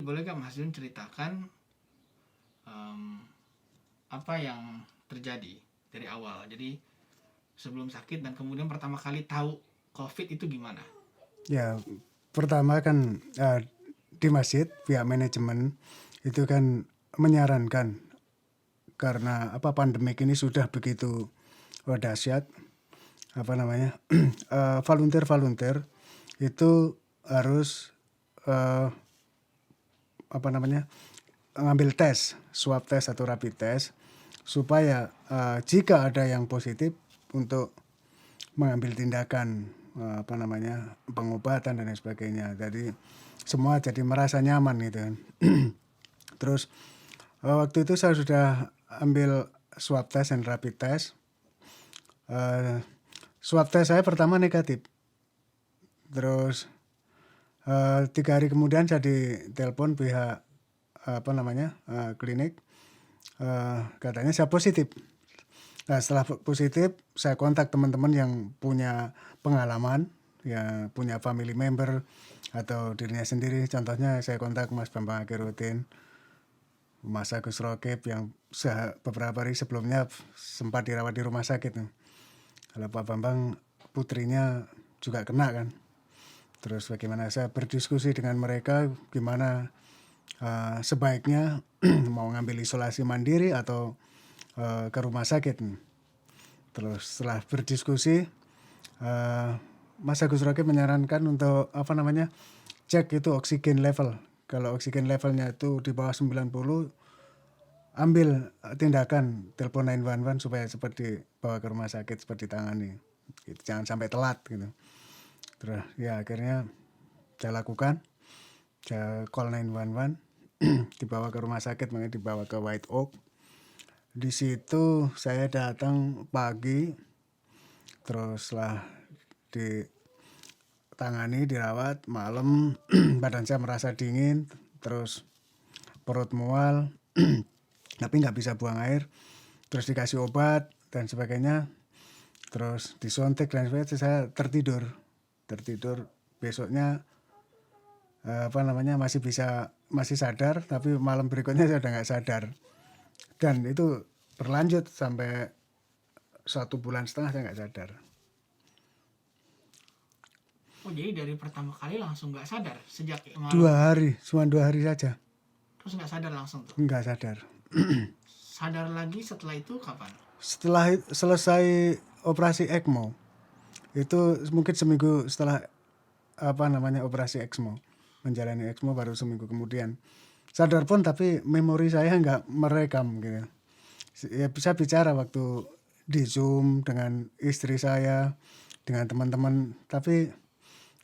boleh nggak Mas Jun ceritakan apa yang terjadi dari awal? Jadi sebelum sakit dan kemudian pertama kali tahu COVID itu gimana? Ya, pertama kan di masjid pihak manajemen itu kan menyarankan karena pandemik ini sudah begitu dahsyat, volunteer itu harus eh, ngambil tes, swab test atau rapid test supaya jika ada yang positif untuk mengambil tindakan pengobatan dan lain sebagainya. Jadi semua jadi merasa nyaman gitu kan. Terus waktu itu saya sudah ambil swab test dan rapid test. Swab test saya pertama negatif. Terus 3 hari kemudian saya ditelepon pihak klinik, katanya saya positif. Nah, setelah positif saya kontak teman-teman yang punya pengalaman, ya punya family member atau dirinya sendiri. Contohnya saya kontak Mas Bambang Akhirudin, Mas Agus Rokib yang beberapa hari sebelumnya sempat dirawat di rumah sakit. Kalau Pak Bambang putrinya juga kena kan. Terus bagaimana saya berdiskusi dengan mereka gimana sebaiknya mau ngambil isolasi mandiri atau ke rumah sakit. Terus setelah berdiskusi, Mas Agus Rocky menyarankan untuk cek itu oksigen level. Kalau oksigen levelnya itu di bawah 90, ambil tindakan telepon 911 supaya cepat dibawa ke rumah sakit, cepat ditangani. Gitu. Jangan sampai telat gitu. Terus ya akhirnya saya lakukan, saya call 911, dibawa ke rumah sakit, makanya dibawa ke White Oak. Di situ saya datang pagi, terus setelah ditangani, dirawat, malam badan saya merasa dingin, terus perut mual, tapi nggak bisa buang air, terus dikasih obat dan sebagainya, terus disuntik dan sebagainya, saya tertidur. Besoknya masih sadar, tapi malam berikutnya saya udah nggak sadar. Dan itu berlanjut sampai 1,5 bulan saya nggak sadar. Oh jadi dari pertama kali langsung nggak sadar sejak malam 2 hari, cuma 2 hari saja terus nggak sadar langsung tuh. nggak sadar. Sadar lagi setelah itu kapan? Setelah selesai operasi ECMO, itu mungkin seminggu setelah operasi ECMO, menjalani ECMO baru seminggu kemudian sadar pun, tapi memori saya nggak merekam gitu. Ya bisa bicara waktu di Zoom dengan istri saya, dengan teman-teman, tapi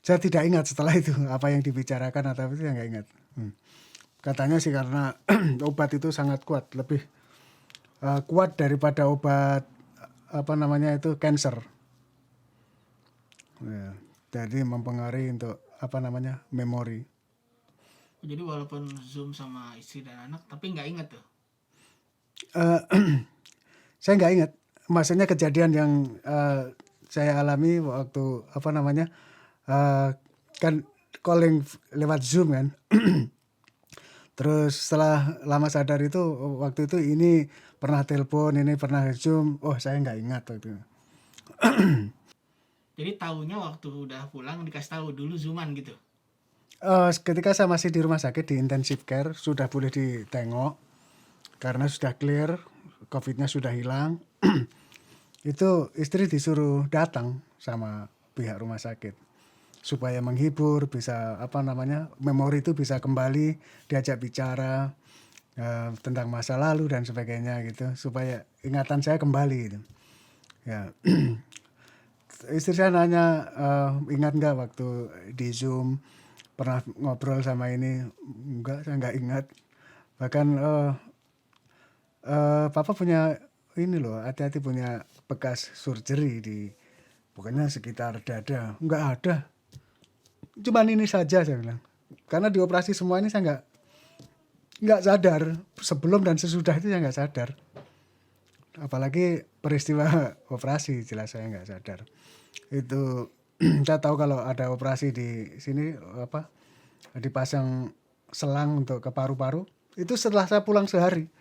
saya tidak ingat setelah itu apa yang dibicarakan atau itu, saya nggak ingat. Katanya sih karena obat itu sangat kuat, lebih kuat daripada obat cancer. Ya, jadi mempengaruhi untuk memori. Jadi walaupun Zoom sama istri dan anak tapi nggak inget tuh. Saya nggak ingat, maksudnya kejadian yang saya alami waktu kan calling lewat Zoom kan. Terus setelah lama sadar itu, waktu itu ini pernah telepon, ini pernah Zoom, saya nggak ingat waktu itu. Jadi taunya waktu udah pulang dikasih tahu dulu Zooman gitu. Ketika saya masih di rumah sakit di intensive care, sudah boleh ditengok karena sudah clear, COVID-nya sudah hilang. Itu istri disuruh datang sama pihak rumah sakit supaya menghibur, bisa memori itu bisa kembali, diajak bicara tentang masa lalu dan sebagainya gitu, supaya ingatan saya kembali gitu. Ya. Istri saya nanya, ingat nggak waktu di Zoom pernah ngobrol sama ini? Enggak, saya nggak ingat. Bahkan papa punya ini loh, hati-hati punya bekas surgery di pokoknya sekitar dada. Enggak ada. Cuman ini saja, saya bilang. Karena dioperasi semua ini saya nggak sadar. Sebelum dan sesudah itu saya nggak sadar. Apalagi peristiwa operasi, jelas saya nggak sadar. Itu saya tahu kalau ada operasi di sini dipasang selang untuk ke paru-paru. Itu setelah saya pulang sehari.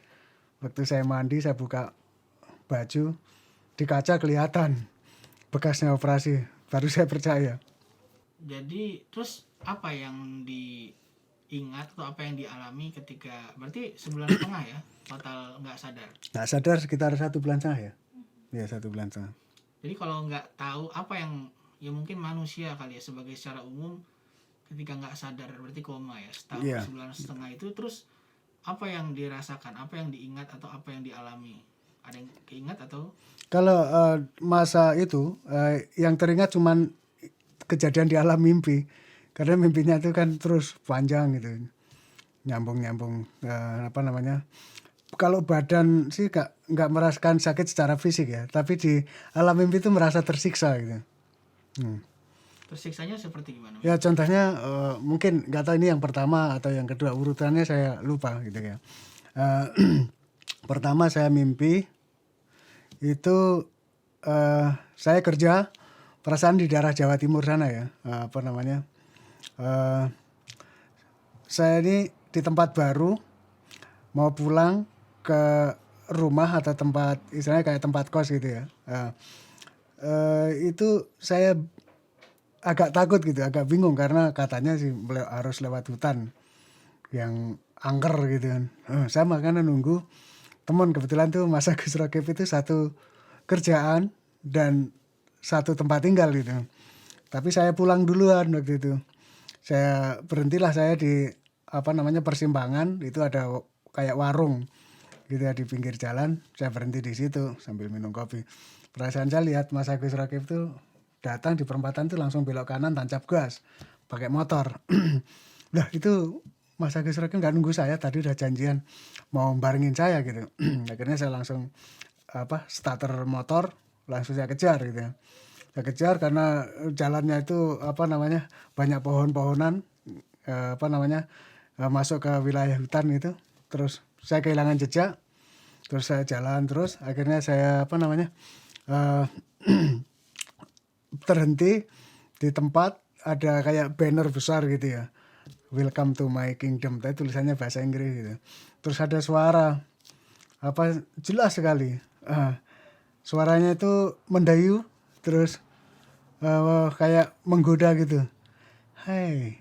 Waktu saya mandi, saya buka baju, di kaca kelihatan bekasnya operasi. Baru saya percaya. Jadi terus apa yang diingat atau apa yang dialami ketika berarti sebulan setengah ya total nggak sadar. Nggak sadar sekitar 1,5 bulan ya. Ya 1,5 bulan. Jadi kalau nggak tahu apa yang ya mungkin manusia kali ya sebagai secara umum ketika nggak sadar berarti koma ya setahun Iya. sebulan setengah itu terus apa yang dirasakan, apa yang diingat atau apa yang dialami? Ada yang keingat atau Kalau masa itu yang teringat cuman kejadian di alam mimpi. Karena mimpinya itu kan terus panjang gitu. Nyambung-nyambung apa namanya. Kalau badan sih nggak merasakan sakit secara fisik ya, tapi di alam mimpi itu merasa tersiksa gitu. tersiksanya seperti gimana? Ya contohnya mungkin nggak tahu ini yang pertama atau yang kedua, urutannya saya lupa gitu ya. Eh, Pertama saya mimpi itu saya kerja perasaan di daerah Jawa Timur sana ya, apa namanya. eh, Saya ini di tempat baru mau pulang ke rumah atau tempat istilahnya kayak tempat kos gitu ya. Itu saya agak takut gitu, agak bingung karena katanya sih harus lewat hutan yang angker gitu kan. Saya makanya nunggu teman, kebetulan tuh Mas Agus Rokib itu satu kerjaan dan satu tempat tinggal gitu. Tapi saya pulang duluan waktu itu. Saya berhentilah saya di apa namanya persimpangan, itu ada kayak warung gitu ya di pinggir jalan. Saya berhenti di situ sambil minum kopi. Perasaan saya lihat Mas Agus Rokib tuh datang di perempatan tuh langsung belok kanan tancap gas pakai motor. Lah itu Mas Agus Rokib nggak nunggu saya, tadi udah janjian mau barengin saya gitu. Akhirnya saya langsung starter motor langsung saya kejar gitu ya. Saya kejar karena jalannya itu apa namanya banyak pohon-pohonan, masuk ke wilayah hutan gitu. Terus saya kehilangan jejak, terus saya jalan terus, akhirnya saya terhenti di tempat ada kayak banner besar gitu ya, Welcome to my kingdom, tapi tulisannya bahasa Inggris gitu. Terus ada suara jelas sekali, suaranya itu mendayu, terus kayak menggoda gitu. Hey,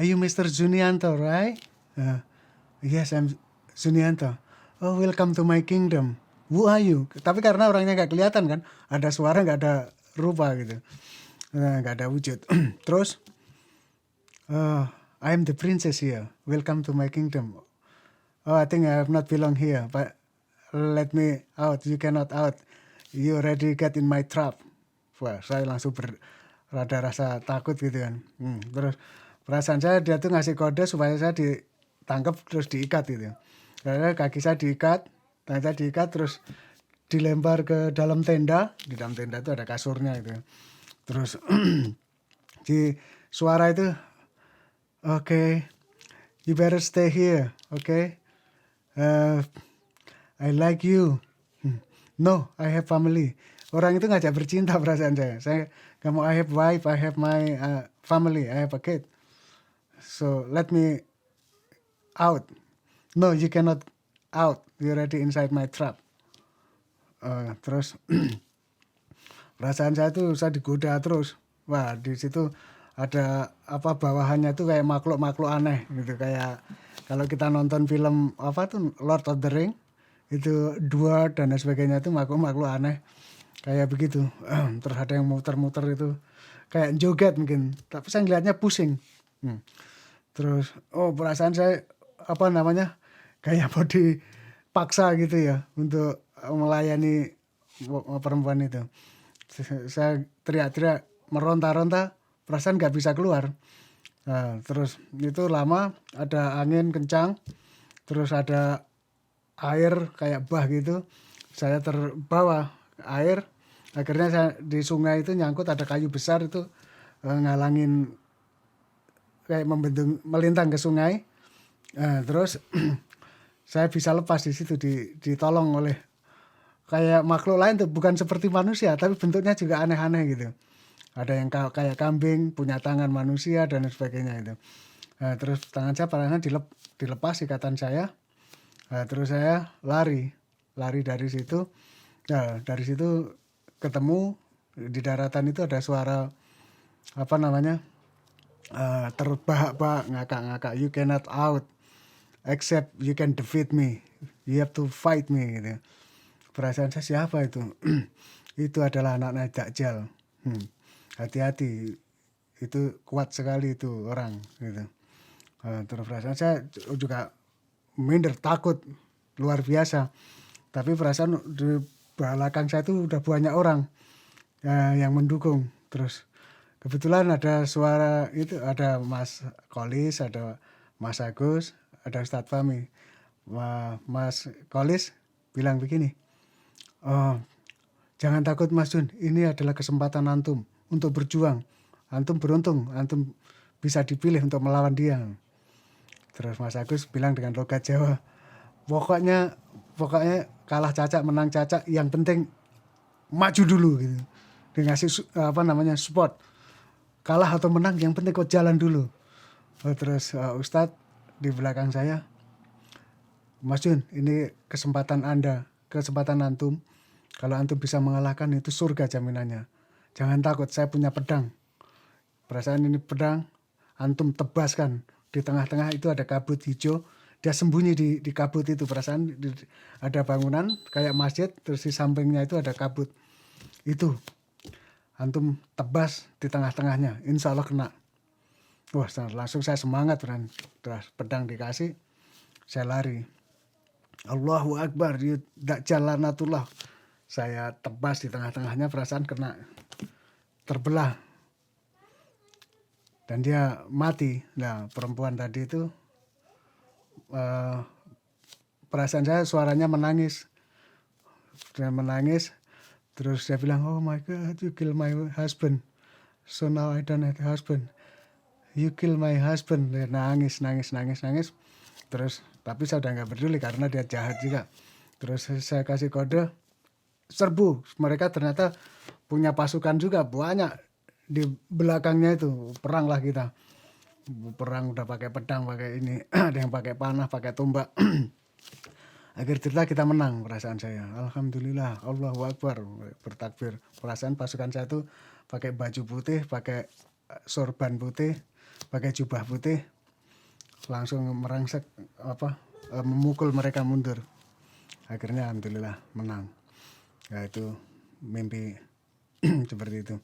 are you Mr. Junianto, right? Yes, I'm Junianto. Oh, welcome to my kingdom. Who are you? Tapi karena orangnya nggak kelihatan kan, ada suara nggak ada rupa gitu, nggak ada wujud. Terus, I am the princess here. Welcome to my kingdom. Oh, I think I have not belong here, but let me out. You cannot out. You already get in my trap. Wah, saya langsung rada rasa takut gitu kan. Terus perasaan saya dia tuh ngasih kode supaya saya ditangkap terus diikat gitu. Karena kaki saya diikat, tangan saya diikat terus dilempar ke dalam tenda. Di dalam tenda itu ada kasurnya gitu. Terus di suara itu, okay, you better stay here, okay? I like you. No, I have family. Orang itu ngajak bercinta perasaan saya nggak mau. I have wife, I have my family, I have a kid. So let me out. No, you cannot out. You're already inside my trap. Terus perasaan saya tuh saya digoda terus. Wah, di situ ada bawahannya tuh kayak makhluk-makhluk aneh gitu, kayak kalau kita nonton film Lord of the Ring itu dua dan sebagainya itu makhluk-makhluk aneh kayak begitu. Terus ada yang muter-muter itu kayak joget mungkin, tapi saya ngeliatnya pusing. Terus perasaan saya kayak mau dipaksa gitu ya untuk melayani perempuan itu. Saya teriak-teriak, meronta-ronta, perasaan nggak bisa keluar. Terus itu lama, ada angin kencang, terus ada air kayak bah gitu, saya terbawa air. Akhirnya saya di sungai itu nyangkut, ada kayu besar itu ngalangin kayak melintang ke sungai. Terus saya bisa lepas di situ, ditolong oleh kayak makhluk lain tuh, bukan seperti manusia tapi bentuknya juga aneh-aneh gitu. Ada yang kayak kambing, punya tangan manusia dan sebagainya itu. Nah, terus tangan saya perasaan dilepas ikatan saya. Nah, terus saya lari dari situ. Nah, dari situ ketemu di daratan itu ada suara apa namanya, terbahak-bahak, ngakak-ngakak, you cannot out except you can defeat me, you have to fight me gitu. Perasaan saya siapa itu? Itu adalah anak-anak Dajjal. Hati-hati, itu kuat sekali itu orang gitu. Terus perasaan saya juga minder, takut luar biasa. Tapi perasaan di belakang saya itu udah banyak orang yang mendukung. Terus kebetulan ada suara itu, ada Mas Kolis, ada Mas Agus, ada Ustadz Fahmi. Mas Kolis bilang begini, oh, jangan takut Mas Jun, ini adalah kesempatan antum untuk berjuang. Antum beruntung, antum bisa dipilih untuk melawan dia. Terus Mas Agus bilang dengan logat Jawa, pokoknya kalah Caca, menang Caca, yang penting maju dulu gitu. Dia ngasih support. Kalah atau menang yang penting kau jalan dulu. Terus Ustadz di belakang saya, Mas Jun, ini kesempatan Anda, kesempatan antum. Kalau antum bisa mengalahkan itu surga jaminannya. Jangan takut, saya punya pedang. Perasaan ini pedang, antum tebaskan. Di tengah-tengah itu ada kabut hijau. Dia sembunyi di kabut itu. Perasaan ada bangunan kayak masjid, terus di sampingnya itu ada kabut. Itu antum tebas di tengah-tengahnya, insya Allah kena. Wah, langsung saya semangat, terus pedang dikasih, saya lari. Allahu Akbar, Dajjal lanatullah. Saya tebas di tengah-tengahnya, perasaan kena, terbelah. Dan dia mati. Nah, perempuan tadi itu, perasaan saya suaranya menangis. Dia menangis, terus dia bilang, oh my God, you kill my husband. So now I don't have a husband. You kill my husband. Dia nangis. Terus, tapi saya udah gak peduli karena dia jahat juga. Terus saya kasih kode, serbu. Mereka ternyata punya pasukan juga, banyak di belakangnya itu. Perang lah kita. Perang udah pakai pedang, pakai ini. Ada yang pakai panah, pakai tombak. Akhir cerita kita menang, perasaan saya. Alhamdulillah, Allahu Akbar, bertakbir. Perasaan pasukan saya itu pakai baju putih, pakai sorban putih, pakai jubah putih. Langsung merangsek memukul mereka mundur. Akhirnya alhamdulillah menang. Ya itu mimpi seperti itu.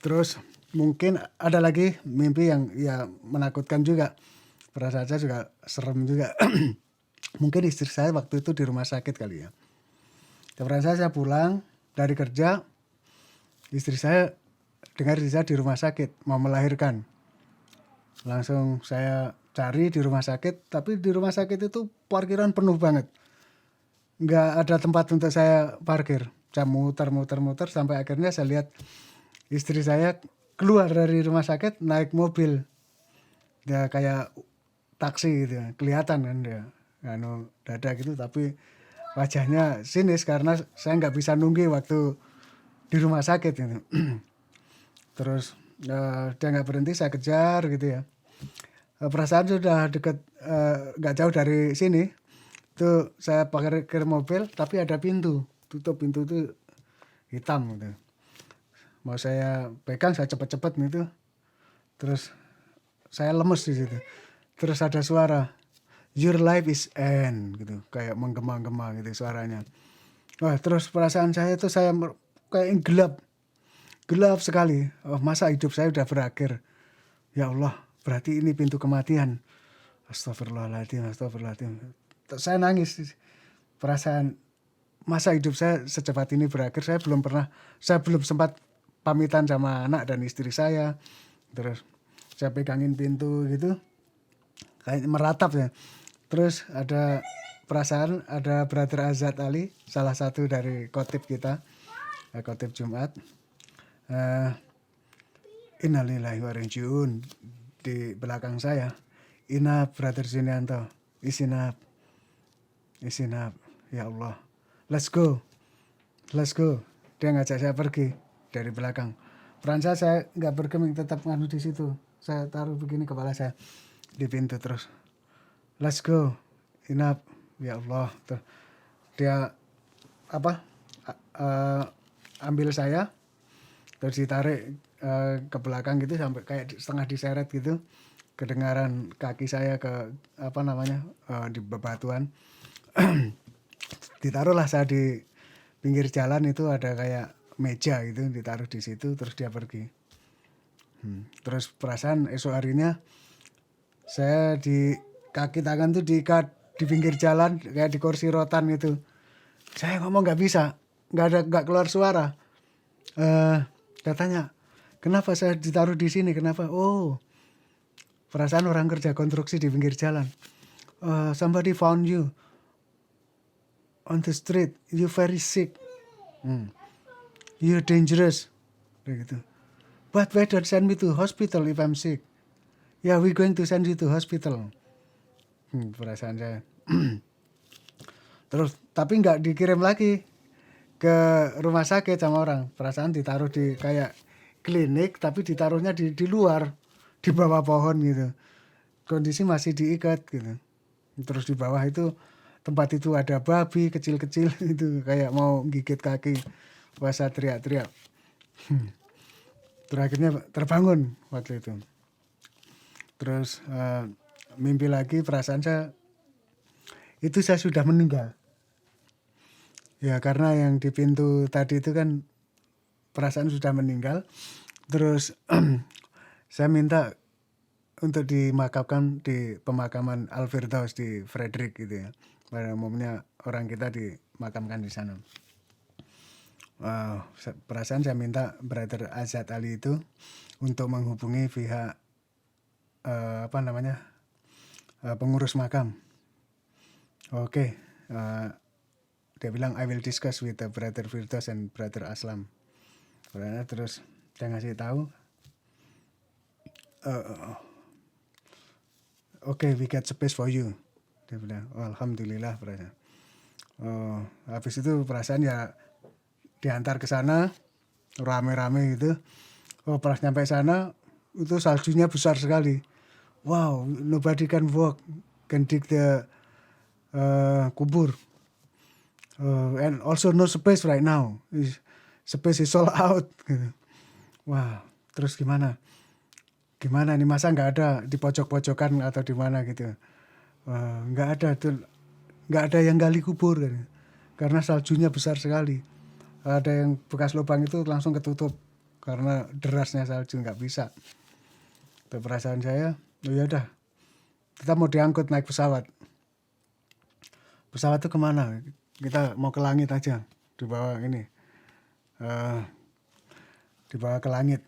Terus mungkin ada lagi mimpi yang ya menakutkan juga. Perasaan saya juga serem juga. Mungkin istri saya waktu itu di rumah sakit kali ya. Perasaan saya pulang dari kerja, istri saya dengar istri saya di rumah sakit mau melahirkan. Langsung saya cari di rumah sakit, tapi di rumah sakit itu parkiran penuh banget. Nggak ada tempat untuk saya parkir. Saya muter sampai akhirnya saya lihat istri saya keluar dari rumah sakit naik mobil. Dia kayak taksi gitu ya. Kelihatan kan dia. Dada gitu, tapi wajahnya sinis karena saya nggak bisa nunggu waktu di rumah sakit gitu. Terus dia nggak berhenti, saya kejar gitu ya. Perasaan sudah deket, nggak jauh dari sini. Tuh saya parkir mobil, tapi ada pintu, tutup pintu itu hitam gitu. Mau saya pegang, saya cepet-cepet gitu. Terus saya lemes di situ. Terus ada suara, your life is end gitu, kayak menggema-gema gitu suaranya. Wah, terus perasaan saya itu saya kayak gelap sekali. Oh, masa hidup saya udah berakhir. Ya Allah, berarti ini pintu kematian. Astagfirullahaladzim. Saya nangis. Perasaan masa hidup saya secepat ini berakhir. Saya belum sempat pamitan sama anak dan istri saya. Terus saya pegangin pintu gitu, kayak meratap ya. Terus ada perasaan, ada Brother Azad Ali, salah satu dari khotib kita, khotib Jumat. Innalillahi wa inna ilaihi raji'un di belakang saya. Ina Brother Junianto, isinap. Ya Allah, let's go. Dia ngajak saya pergi dari belakang. Peran saya nggak bergeming, tetap nganu di situ. saya taruh begini kepala saya di pintu terus. Let's go. Enough. Ya Allah. Terus dia ambil saya terus ditarik ke belakang gitu sampai kayak setengah diseret gitu. Kedengaran kaki saya ke di bebatuan. Ditaruhlah saya di pinggir jalan, itu ada kayak meja gitu, ditaruh di situ terus dia pergi. Terus perasaan esok harinya saya di kaki tangan tuh diikat di pinggir jalan kayak di kursi rotan gitu. Saya ngomong nggak bisa, nggak keluar suara. Katanya, kenapa saya ditaruh di sini? Kenapa? Oh, perasaan orang kerja konstruksi di pinggir jalan. Somebody found you on the street. You very sick. You're dangerous. Kayak gitu. But why don't send me to hospital if I'm sick? Yeah, we going to send you to hospital. Perasaan saya. Terus, tapi nggak dikirim lagi ke rumah sakit sama orang. Perasaan ditaruh di kayak klinik, tapi ditaruhnya di luar, di bawah pohon gitu. Kondisi masih diikat gitu. Terus di bawah itu tempat itu ada babi kecil-kecil itu kayak mau gigit kaki. Wah, saya teriak-teriak. Terakhirnya terbangun waktu itu. Terus mimpi lagi, perasaan saya itu saya sudah meninggal. Ya karena yang di pintu tadi itu kan perasaan sudah meninggal. Terus saya minta untuk dimakamkan di pemakaman Al-Firdaus di Frederick gitu ya. Pada umumnya orang kita dimakamkan di sana. Perasaan saya minta Brother Azad Ali itu untuk menghubungi pihak pengurus makam. Oke, dia bilang I will discuss with the Brother Firdaus and Brother Aslam. Terus dia ngasih tahu, okay, we get space for you. Dia bilang, oh, alhamdulillah perasaan. Habis itu perasaan ya diantar ke sana rame-rame gitu. Pas nyampe sana itu saljunya besar sekali. Wow, nobody can walk, can dig the kubur. And also no space right now. Space is sold out. Gitu. Wah, terus gimana? Gimana nih, masa nggak ada di pojok-pojokan atau di mana gitu? Nggak ada tuh, nggak ada yang gali kubur kan? Karena saljunya besar sekali. Ada yang bekas lubang itu langsung ketutup karena derasnya salju, nggak bisa. Itu perasaan saya, oh ya udah, kita mau diangkut naik pesawat. Pesawat itu kemana? Kita mau ke langit aja, dibawa ini, dibawa ke langit,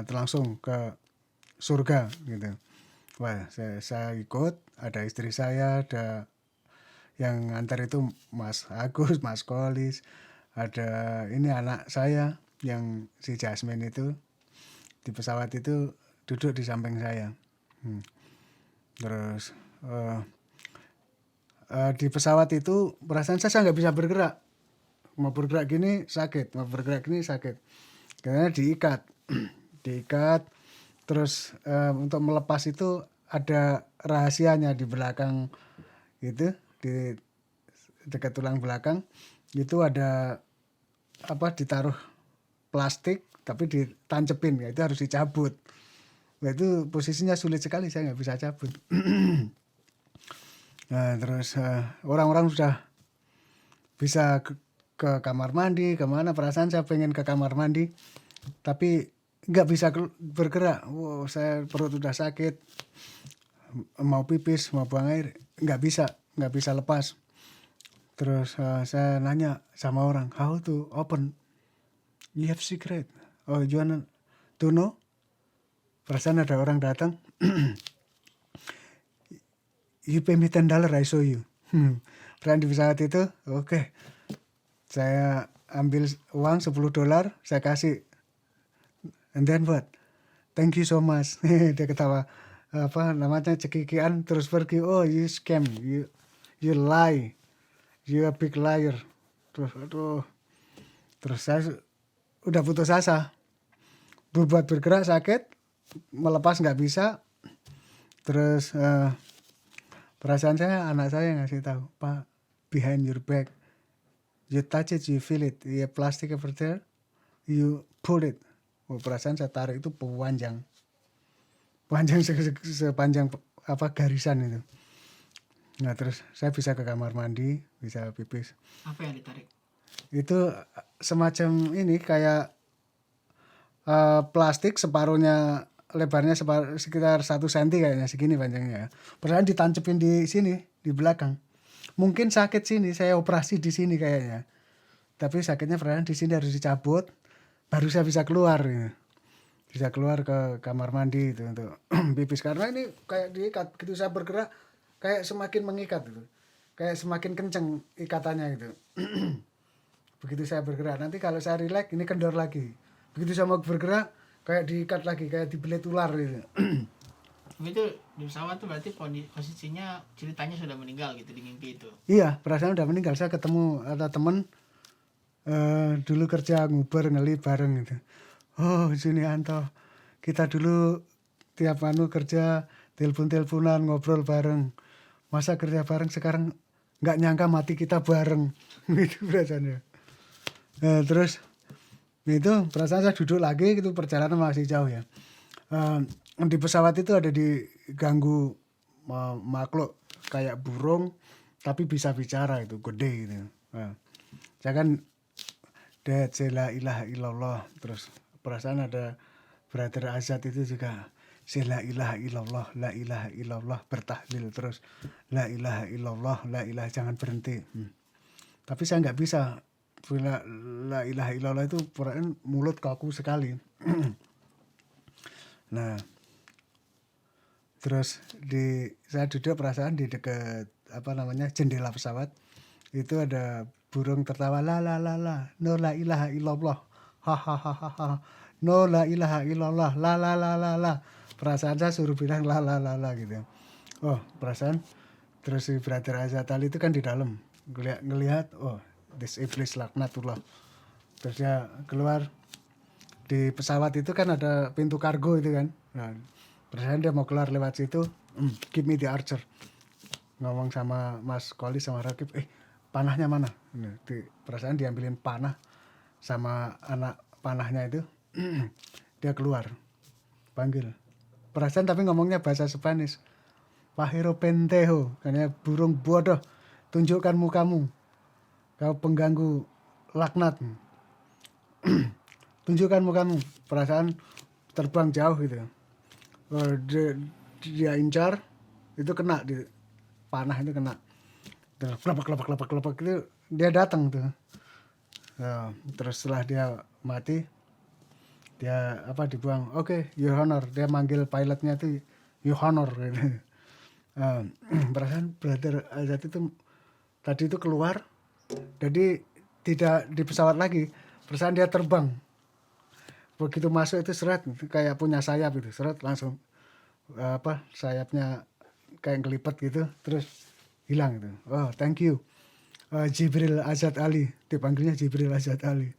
langsung ke surga gitu. Wah, saya ikut, ada istri saya, ada yang ngantar itu Mas Agus, Mas Kolis, ada ini anak saya yang si Jasmine itu di pesawat itu duduk di samping saya. Terus di pesawat itu perasaan saya nggak bisa bergerak, mau bergerak gini sakit, mau bergerak gini sakit, karena diikat. Terus untuk melepas itu ada rahasianya di belakang itu, di dekat tulang belakang itu ada ditaruh plastik tapi ditancepin, ya itu harus dicabut. Nah, itu posisinya sulit sekali, saya nggak bisa cabut. Nah, terus orang-orang sudah bisa ke kamar mandi, kemana, perasaan saya pengen ke kamar mandi tapi nggak bisa bergerak. Wow, saya perut udah sakit, mau pipis, mau buang air, nggak bisa lepas. Terus saya nanya sama orang, how to open? You have secret? Oh, you wanna to know? Perasaan ada orang datang, you pay me $10, I show you. Perasaan di pesawat itu, oke. Saya ambil uang $10, saya kasih. And then what? Thank you so much. Dia ketawa, cekikian, terus pergi. Oh, you scam, you lie, you a big liar. Terus saya udah putus asa, buat bergerak sakit, melepas nggak bisa. Terus perasaan saya, anak saya ngasih tahu, Pak, behind your back, you touch it, you feel it, ya plastic over there, you pull it. Oh, perasaan saya tarik itu panjang sepanjang apa garisan itu. Nah terus saya bisa ke kamar mandi, bisa pipis. Apa yang ditarik? Itu semacam ini kayak plastik separuhnya, lebarnya sekitar 1 cm kayaknya, segini panjangnya ya. Perasaan ditancepin di sini, di belakang. Mungkin sakit sini, saya operasi di sini kayaknya. Tapi sakitnya perasaan di sini harus dicabut, baru saya bisa keluar. Ya. Bisa keluar ke kamar mandi itu untuk pipis. Karena ini kayak diikat, begitu saya bergerak kayak semakin mengikat gitu. Kayak semakin kenceng ikatannya gitu. Begitu saya bergerak, nanti kalau saya rileks ini kendor lagi. Begitu saya mau bergerak kayak diikat lagi, kayak dibelit ular gitu. Itu di pesawat tuh berarti posisinya ceritanya sudah meninggal gitu di mimpi itu. Iya, perasaan udah meninggal. Saya ketemu ada temen dulu kerja nguber ngeli bareng gitu. Oh sini Anto, kita dulu tiap kerja telepon-teleponan ngobrol bareng. Masa kerja bareng sekarang nggak nyangka mati kita bareng. Gitu perasaannya. Terus itu perasaan saya duduk lagi gitu, perjalanan masih jauh ya. Di pesawat itu ada diganggu makhluk kayak burung tapi bisa bicara, itu gede gitu. Saya kan Dad, la ilaha illallah. Terus perasaan ada Brother Azad itu juga la ilaha illallah, la ilaha illallah, bertahlil terus la ilaha illallah, la ilaha, jangan berhenti. Tapi saya nggak bisa. La ilaha illallah itu perasaan mulut kaku sekali. Nah, terus saya duduk perasaan di dekat jendela pesawat itu ada burung tertawa, la la la la, no la ilaha illallah, ha ha ha ha ha, no la ilaha illallah, la la la la la. Perasaan saya suruh bilang la la la la gitu. Oh perasaan, terus si Brother Azad Ali itu kan di dalam ngelihat, oh this iblis laknatullah. Terus dia keluar, di pesawat itu kan ada pintu kargo itu kan. Nah, perasaan dia mau keluar lewat situ, give me the archer. Ngomong sama Mas Koli sama Rakib, panahnya mana? Di perasaan diambilin panah sama anak panahnya itu. Dia keluar, panggil. Perasaan tapi ngomongnya bahasa Spanish. Pajero pentejo, karena burung bodoh, tunjukkan mukamu. Kau pengganggu laknat. Tunjukkan mukamu. Perasaan terbang jauh gitu. Dia incar, itu kena di panah itu kena. Terus kelepak itu dia datang tuh. Terus setelah dia mati, dia dibuang. Oke, Your Honor. Dia manggil pilotnya tuh Your Honor gitu. Perasaan Brother Azad itu tadi itu keluar, jadi tidak di pesawat lagi. Perasaan dia terbang. Begitu masuk itu seret kayak punya sayap itu, seret langsung sayapnya kayak ngelipet gitu, terus hilang itu. Oh thank you, Jibril Azad Ali, dipanggilnya Jibril Azad Ali.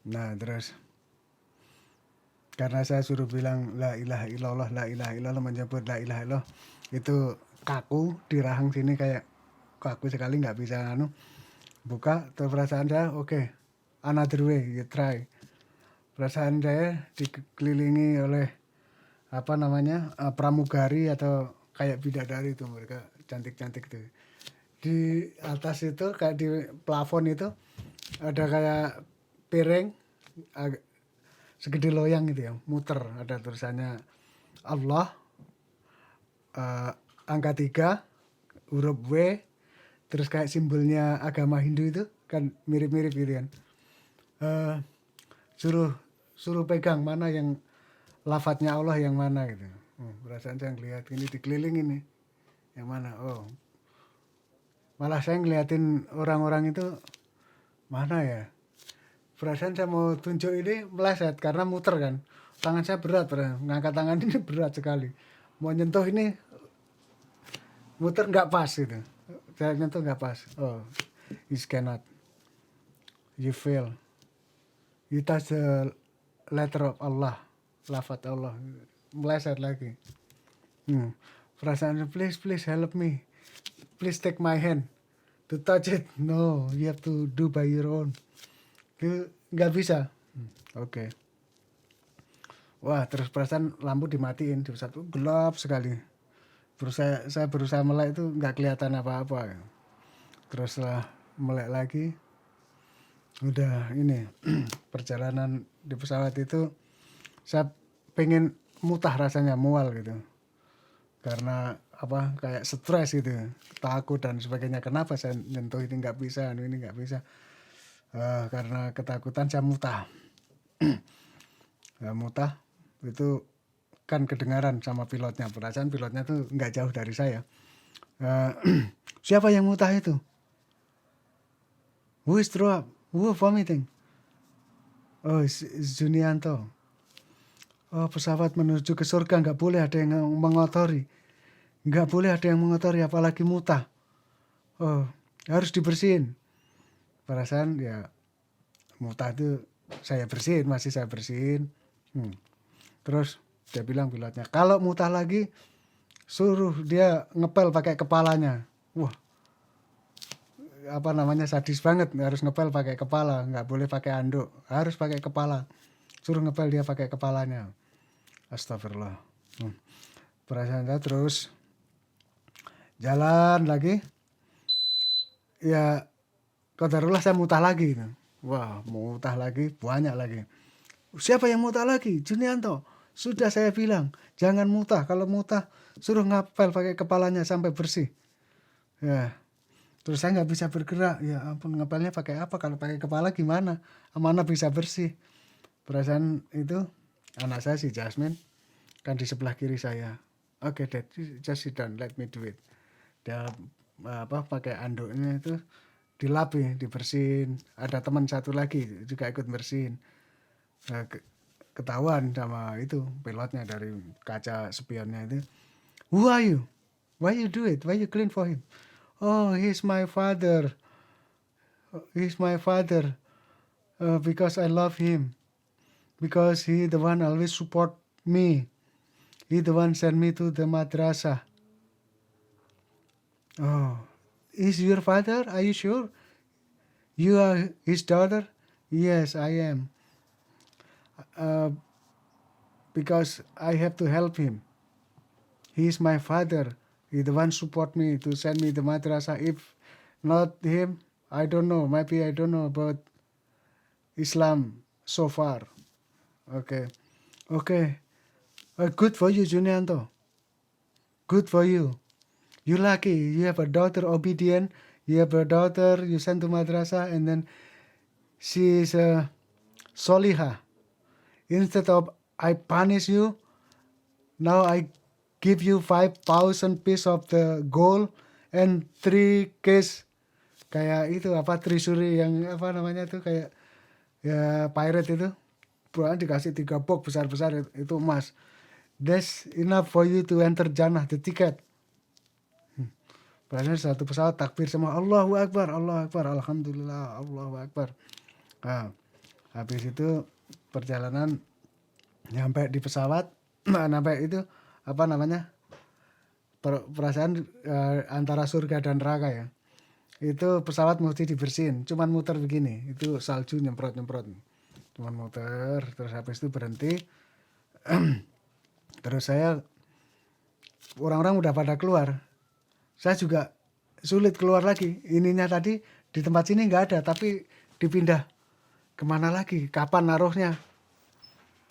Nah terus karena saya suruh bilang la ilaha illallah, menyebut la ilaha illallah itu kaku di rahang sini, kayak kaku sekali, nggak bisa buka. Terus perasaan saya oke, another way, you try. Perasaan saya dikelilingi oleh pramugari atau kayak bidadari itu, mereka cantik-cantik tuh. Di atas itu kayak di plafon itu ada kayak piring segede loyang gitu ya, muter, ada tulisannya Allah, angka 3, huruf W, terus kayak simbolnya agama Hindu itu kan mirip-mirip gitu kan. Suruh pegang mana yang lafadznya Allah yang mana gitu. Perasaan saya ngeliat ini dikelilingi nih, yang mana? Oh, malah saya ngeliatin orang-orang itu mana ya. Perasaan saya mau tunjuk ini meleset karena muter kan. Tangan saya berat, ngangkat tangan ini berat sekali. Mau nyentuh ini muter nggak pas gitu. Saya nyentuh nggak pas. Oh, you cannot. You fail. You touch the letter of Allah, lafaz Allah, meleset lagi. Perasaan please help me, please take my hand to touch it. No, you have to do by your own. Itu nggak bisa. Oke. Wah, terus perasaan lampu dimatiin, di satu gelap sekali. Terus saya berusaha melek itu nggak kelihatan apa-apa. Terus setelah melek lagi, udah ini perjalanan di pesawat itu saya pengen mutah rasanya, mual gitu. Karena apa, kayak stres gitu, takut dan sebagainya. Kenapa saya nyentuh ini nggak bisa, ini nggak bisa. Karena ketakutan saya mutah. Mutah itu kan kedengaran sama pilotnya. Perasaan pilotnya tuh nggak jauh dari saya. Siapa yang mutah itu? Who is throw up? Who vomiting? Oh, Junianto. Oh, pesawat menuju ke surga nggak boleh ada yang mengotori. Nggak boleh ada yang mengotori, apalagi mutah. Oh, harus dibersihin. Perasaan ya mutah itu masih saya bersihin. Terus dia bilang pilotnya, kalau mutah lagi suruh dia ngepel pakai kepalanya. Wah, apa namanya, sadis banget, harus ngepel pakai kepala, nggak boleh pakai anduk, harus pakai kepala. Suruh ngepel dia pakai kepalanya. Astagfirullah. Perasaan saya terus jalan lagi. Ya, qadarullah saya mutah lagi. Wah, mutah lagi, banyak lagi. Siapa yang mutah lagi? Junianto. Sudah saya bilang, jangan mutah. Kalau mutah, suruh ngapel pakai kepalanya sampai bersih. Ya, terus saya nggak bisa bergerak. Ya ampun, ngapelnya pakai apa? Kalau pakai kepala gimana? Mana bisa bersih? Perasaan itu anak saya si Jasmine kan di sebelah kiri saya. Oke, Dad, just sit down, let me do it. Dia pakai anduknya itu dilap ya, dibersihin. Ada teman satu lagi juga ikut bersihin. Ketahuan sama itu pilotnya dari kaca spionnya itu. Who are you? Why you do it? Why you clean for him? Oh, he's my father. He's my father. Because I love him. Because he the one always support me. He the one send me to the madrasah. Oh, is your father? Are you sure? You are his daughter? Yes, I am. Because I have to help him. He is my father. He the one support me to send me the madrasah. If not him, I don't know. Maybe I don't know about Islam so far. Okay. Good for you, Junianto. Good for you. You lucky. You have a daughter obedient. You have a daughter you send to madrasah, and then she is a solihah. Instead of I punish you, now I give you 5,000 piece of the gold and 3 case kayak itu treasury yang namanya tuh, kayak ya pirate itu. Bukan dikasih 3 box besar-besar itu emas. That's enough for you to enter Jannah, the ticket. Berarti satu pesawat takbir semua, Allahu Akbar, Alhamdulillah, Allahu Akbar. Nah, habis itu perjalanan nyampe di pesawat, sampai itu perasaan antara surga dan neraka ya. Itu pesawat mesti dibersihin, cuman muter begini, itu salju nyemprot. Cuman muter, terus habis itu berhenti. Terus orang-orang udah pada keluar. Saya juga sulit keluar lagi. Ininya tadi di tempat sini nggak ada, tapi dipindah kemana lagi? Kapan naruhnya?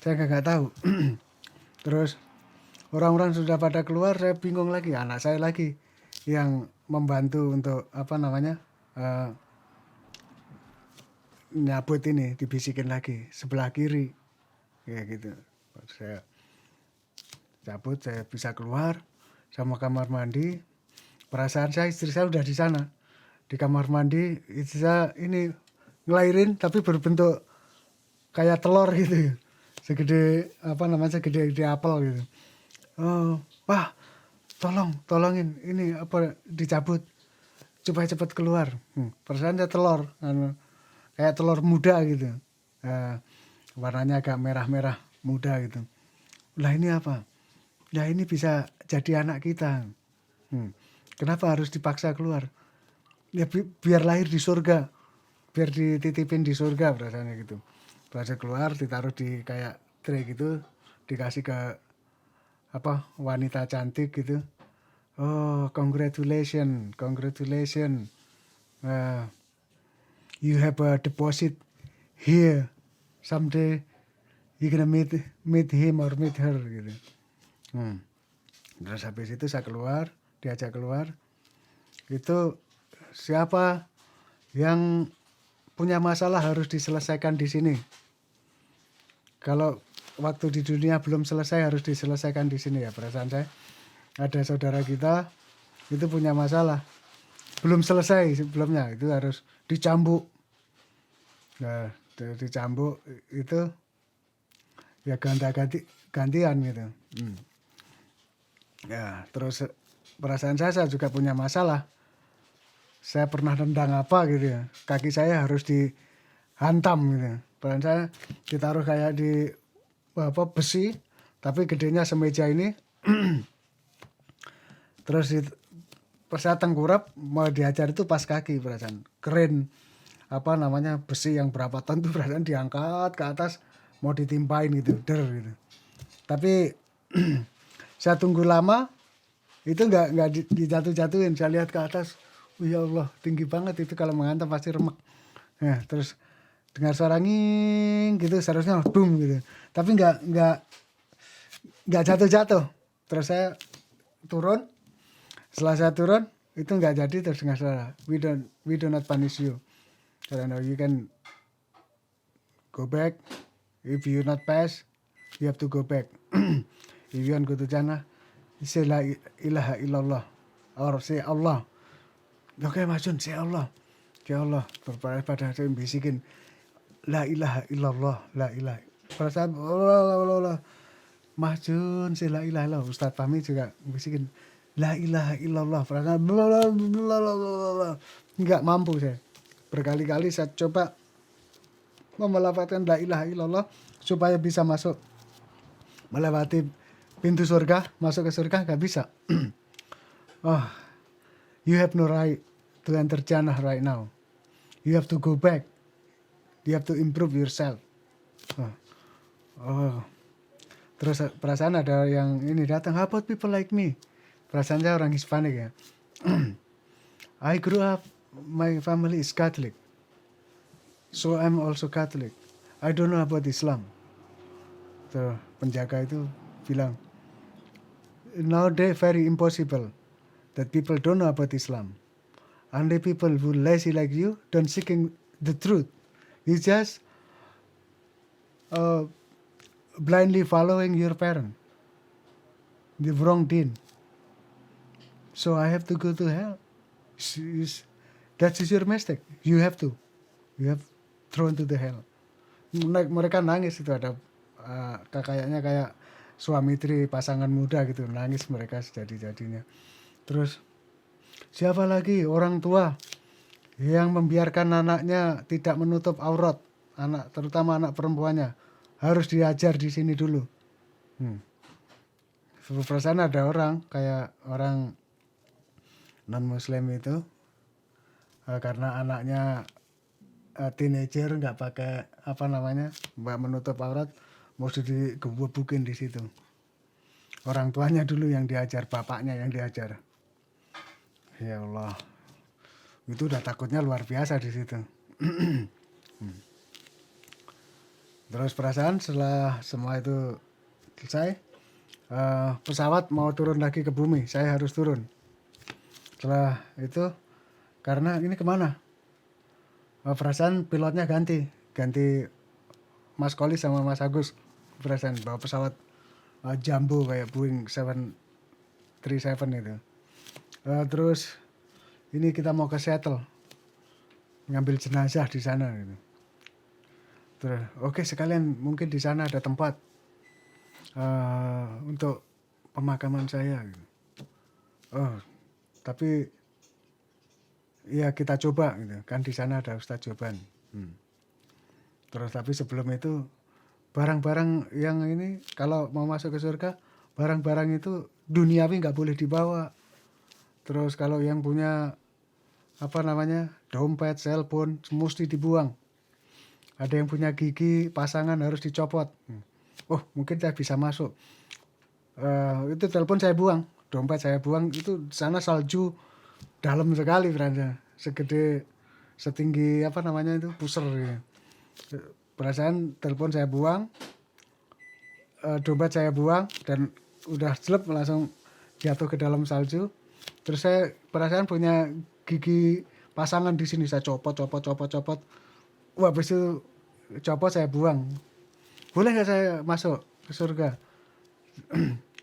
Saya nggak tahu. Terus orang-orang sudah pada keluar, saya bingung lagi. Anak saya lagi yang membantu untuk nyabut ini, dibisikin lagi sebelah kiri, kayak gitu. Saya cabut, saya bisa keluar sama kamar mandi. Perasaan istri saya udah di sana di kamar mandi. Istri saya ini ngelahirin tapi berbentuk kayak telur gitu, segede segede apel gitu. Oh, Pak, tolongin ini dicabut supaya cepat keluar. Perasaan saya telur, kayak telur muda gitu. warnanya agak merah-merah muda gitu. Lah ini apa? Ya ini bisa jadi anak kita. Kenapa harus dipaksa keluar? Ya biar lahir di surga, biar dititipin di surga perasaannya gitu. Berhasil keluar, ditaruh di kayak tray gitu, dikasih ke apa wanita cantik gitu. Oh, congratulations. Uh, you have a deposit here. Someday you gonna meet him or meet her gitu. Terus habis itu saya keluar, diajak keluar. Itu siapa yang punya masalah harus diselesaikan di sini. Kalau waktu di dunia belum selesai harus diselesaikan di sini ya. Perasaan saya ada saudara kita itu punya masalah belum selesai sebelumnya, itu harus dicambuk. Nah, dicambuk itu ya gantian gitu. Ya, terus perasaan saya juga punya masalah. Saya pernah nendang apa gitu ya. Kaki saya harus dihantam gitu. Perasaan saya ditaruh kayak di apa besi, tapi gedenya semeja ini. Terus pas saya tengkurap mau diajar itu pas kaki perasaan. Keren apa namanya besi yang berapa ton tuh perasaan diangkat ke atas mau ditimpain gitu, gitu. Tapi saya tunggu lama itu nggak dijatuh-jatuhin. Saya lihat ke atas, ya Allah tinggi banget itu, kalau menghantam pasti remek. Nah, terus dengar suara nging gitu, seharusnya boom gitu. Tapi nggak jatuh-jatuh. Terus saya turun. Setelah saya turun itu nggak jadi, terus dengar suara, we do not punish you. So no, you can go back. If you not pass, you have to go back. If you want go to Jannah, say la ilaha illallah or say Allah. Oke Mas Jun, say Allah. Ya Allah, pada saya bisikin la ilaha illallah, la ilaha. Perasaan Allah. Mas Jun, say la ilaha illallah. Ustaz Fahmi juga bisikin la ilaha illallah. Perasaan enggak mampu saya. Berkali-kali saya coba melafazkan la ilaha illallah supaya bisa masuk melewati pintu surga, masuk ke surga, nggak bisa. Oh, you have no right to enter Jannah right now. You have to go back. You have to improve yourself. Oh. Terus perasaan ada yang ini datang, how about people like me? Perasaan saya orang Hispanik ya. I grew up, my family is Catholic. So I'm also Catholic. I don't know about Islam. So penjaga itu bilang, nowadays very impossible that people don't know about Islam. Only people who lazy like you don't seeking the truth. You just blindly following your parent. The wrong deed. So I have to go to hell. That is your mistake. You have thrown to the hell. Mereka nangis itu, ada kayaknya kayak suami istri pasangan muda gitu, nangis mereka sejadi-jadinya. Terus siapa lagi orang tua yang membiarkan anaknya tidak menutup aurat, anak terutama anak perempuannya, harus diajar di sini dulu. Perasaan ada orang kayak orang non muslim itu karena anaknya teenager nggak pakai apa namanya nggak menutup aurat, mau digebukin di situ. Orang tuanya dulu yang diajar, bapaknya yang diajar. Ya Allah, itu udah takutnya luar biasa di situ. Terus perasaan setelah semua itu selesai, pesawat mau turun lagi ke bumi, saya harus turun. Setelah itu, karena ini kemana? Perasaan pilotnya ganti Mas Koli sama Mas Agus. Perasaan bawa pesawat jumbo kayak Boeing 737 itu. Terus ini kita mau ke Seattle, ngambil jenazah di sana gitu. Terus oke, sekalian mungkin di sana ada tempat untuk pemakaman saya gitu. Oh, tapi ya kita coba gitu kan, di sana ada Ustadz Joban. Terus tapi sebelum itu barang-barang yang ini kalau mau masuk ke surga, barang-barang itu duniawi nggak boleh dibawa. Terus kalau yang punya apa namanya dompet, cellphone, mesti dibuang. Ada yang punya gigi pasangan harus dicopot. Oh mungkin saya bisa masuk. Itu telepon saya buang, dompet saya buang. Itu di sana salju dalam sekali berada, segede setinggi apa namanya itu pusar gitu. Perasaan telepon saya buang, dompet saya buang dan udah jelek langsung jatuh ke dalam salju. Terus saya perasaan punya gigi pasangan di sini, saya copot. Wah, habis itu copot saya buang. Boleh nggak saya masuk ke surga?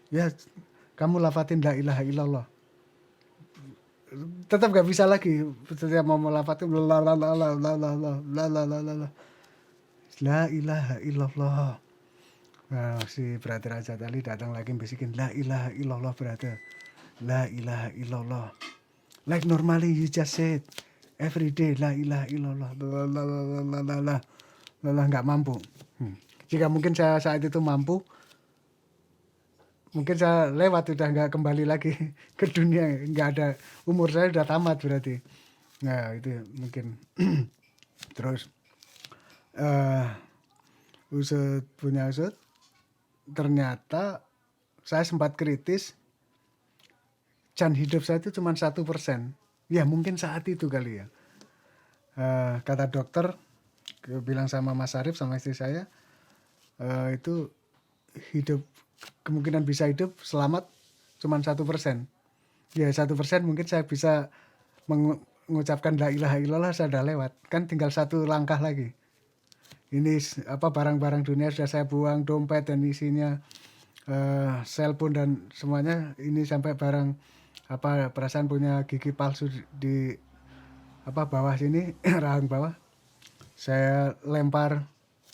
Ya, kamu lafatin la ilaha illallah. Tetap nggak bisa lagi. Setiap mau melafatin la la la la la la la la la la la la la ilaha illallah. Nah, si brother Raja tadi datang lagi bisikin la ilaha illallah brother. La ilaha illallah. Like normally you just said every day la ilaha illallah. La la la la la la la. La nggak mampu. Jika mungkin saya saat itu mampu, mungkin saya lewat udah nggak kembali lagi ke dunia, nggak ada, umur saya udah tamat berarti. Nah itu mungkin. Terus usut ternyata saya sempat kritis, can hidup saya itu cuma 1%. Ya mungkin saat itu kali ya. Kata dokter bilang sama Mas Arif sama istri saya, itu hidup kemungkinan bisa hidup selamat cuma 1%. Ya 1% mungkin saya bisa mengucapkan la ilaha illallah, saya udah lewat. Kan tinggal satu langkah lagi. Ini apa barang-barang dunia sudah saya buang, dompet dan isinya, cellphone dan semuanya. Ini sampai barang apa perasaan punya gigi palsu di apa bawah sini rahang bawah. Saya lempar,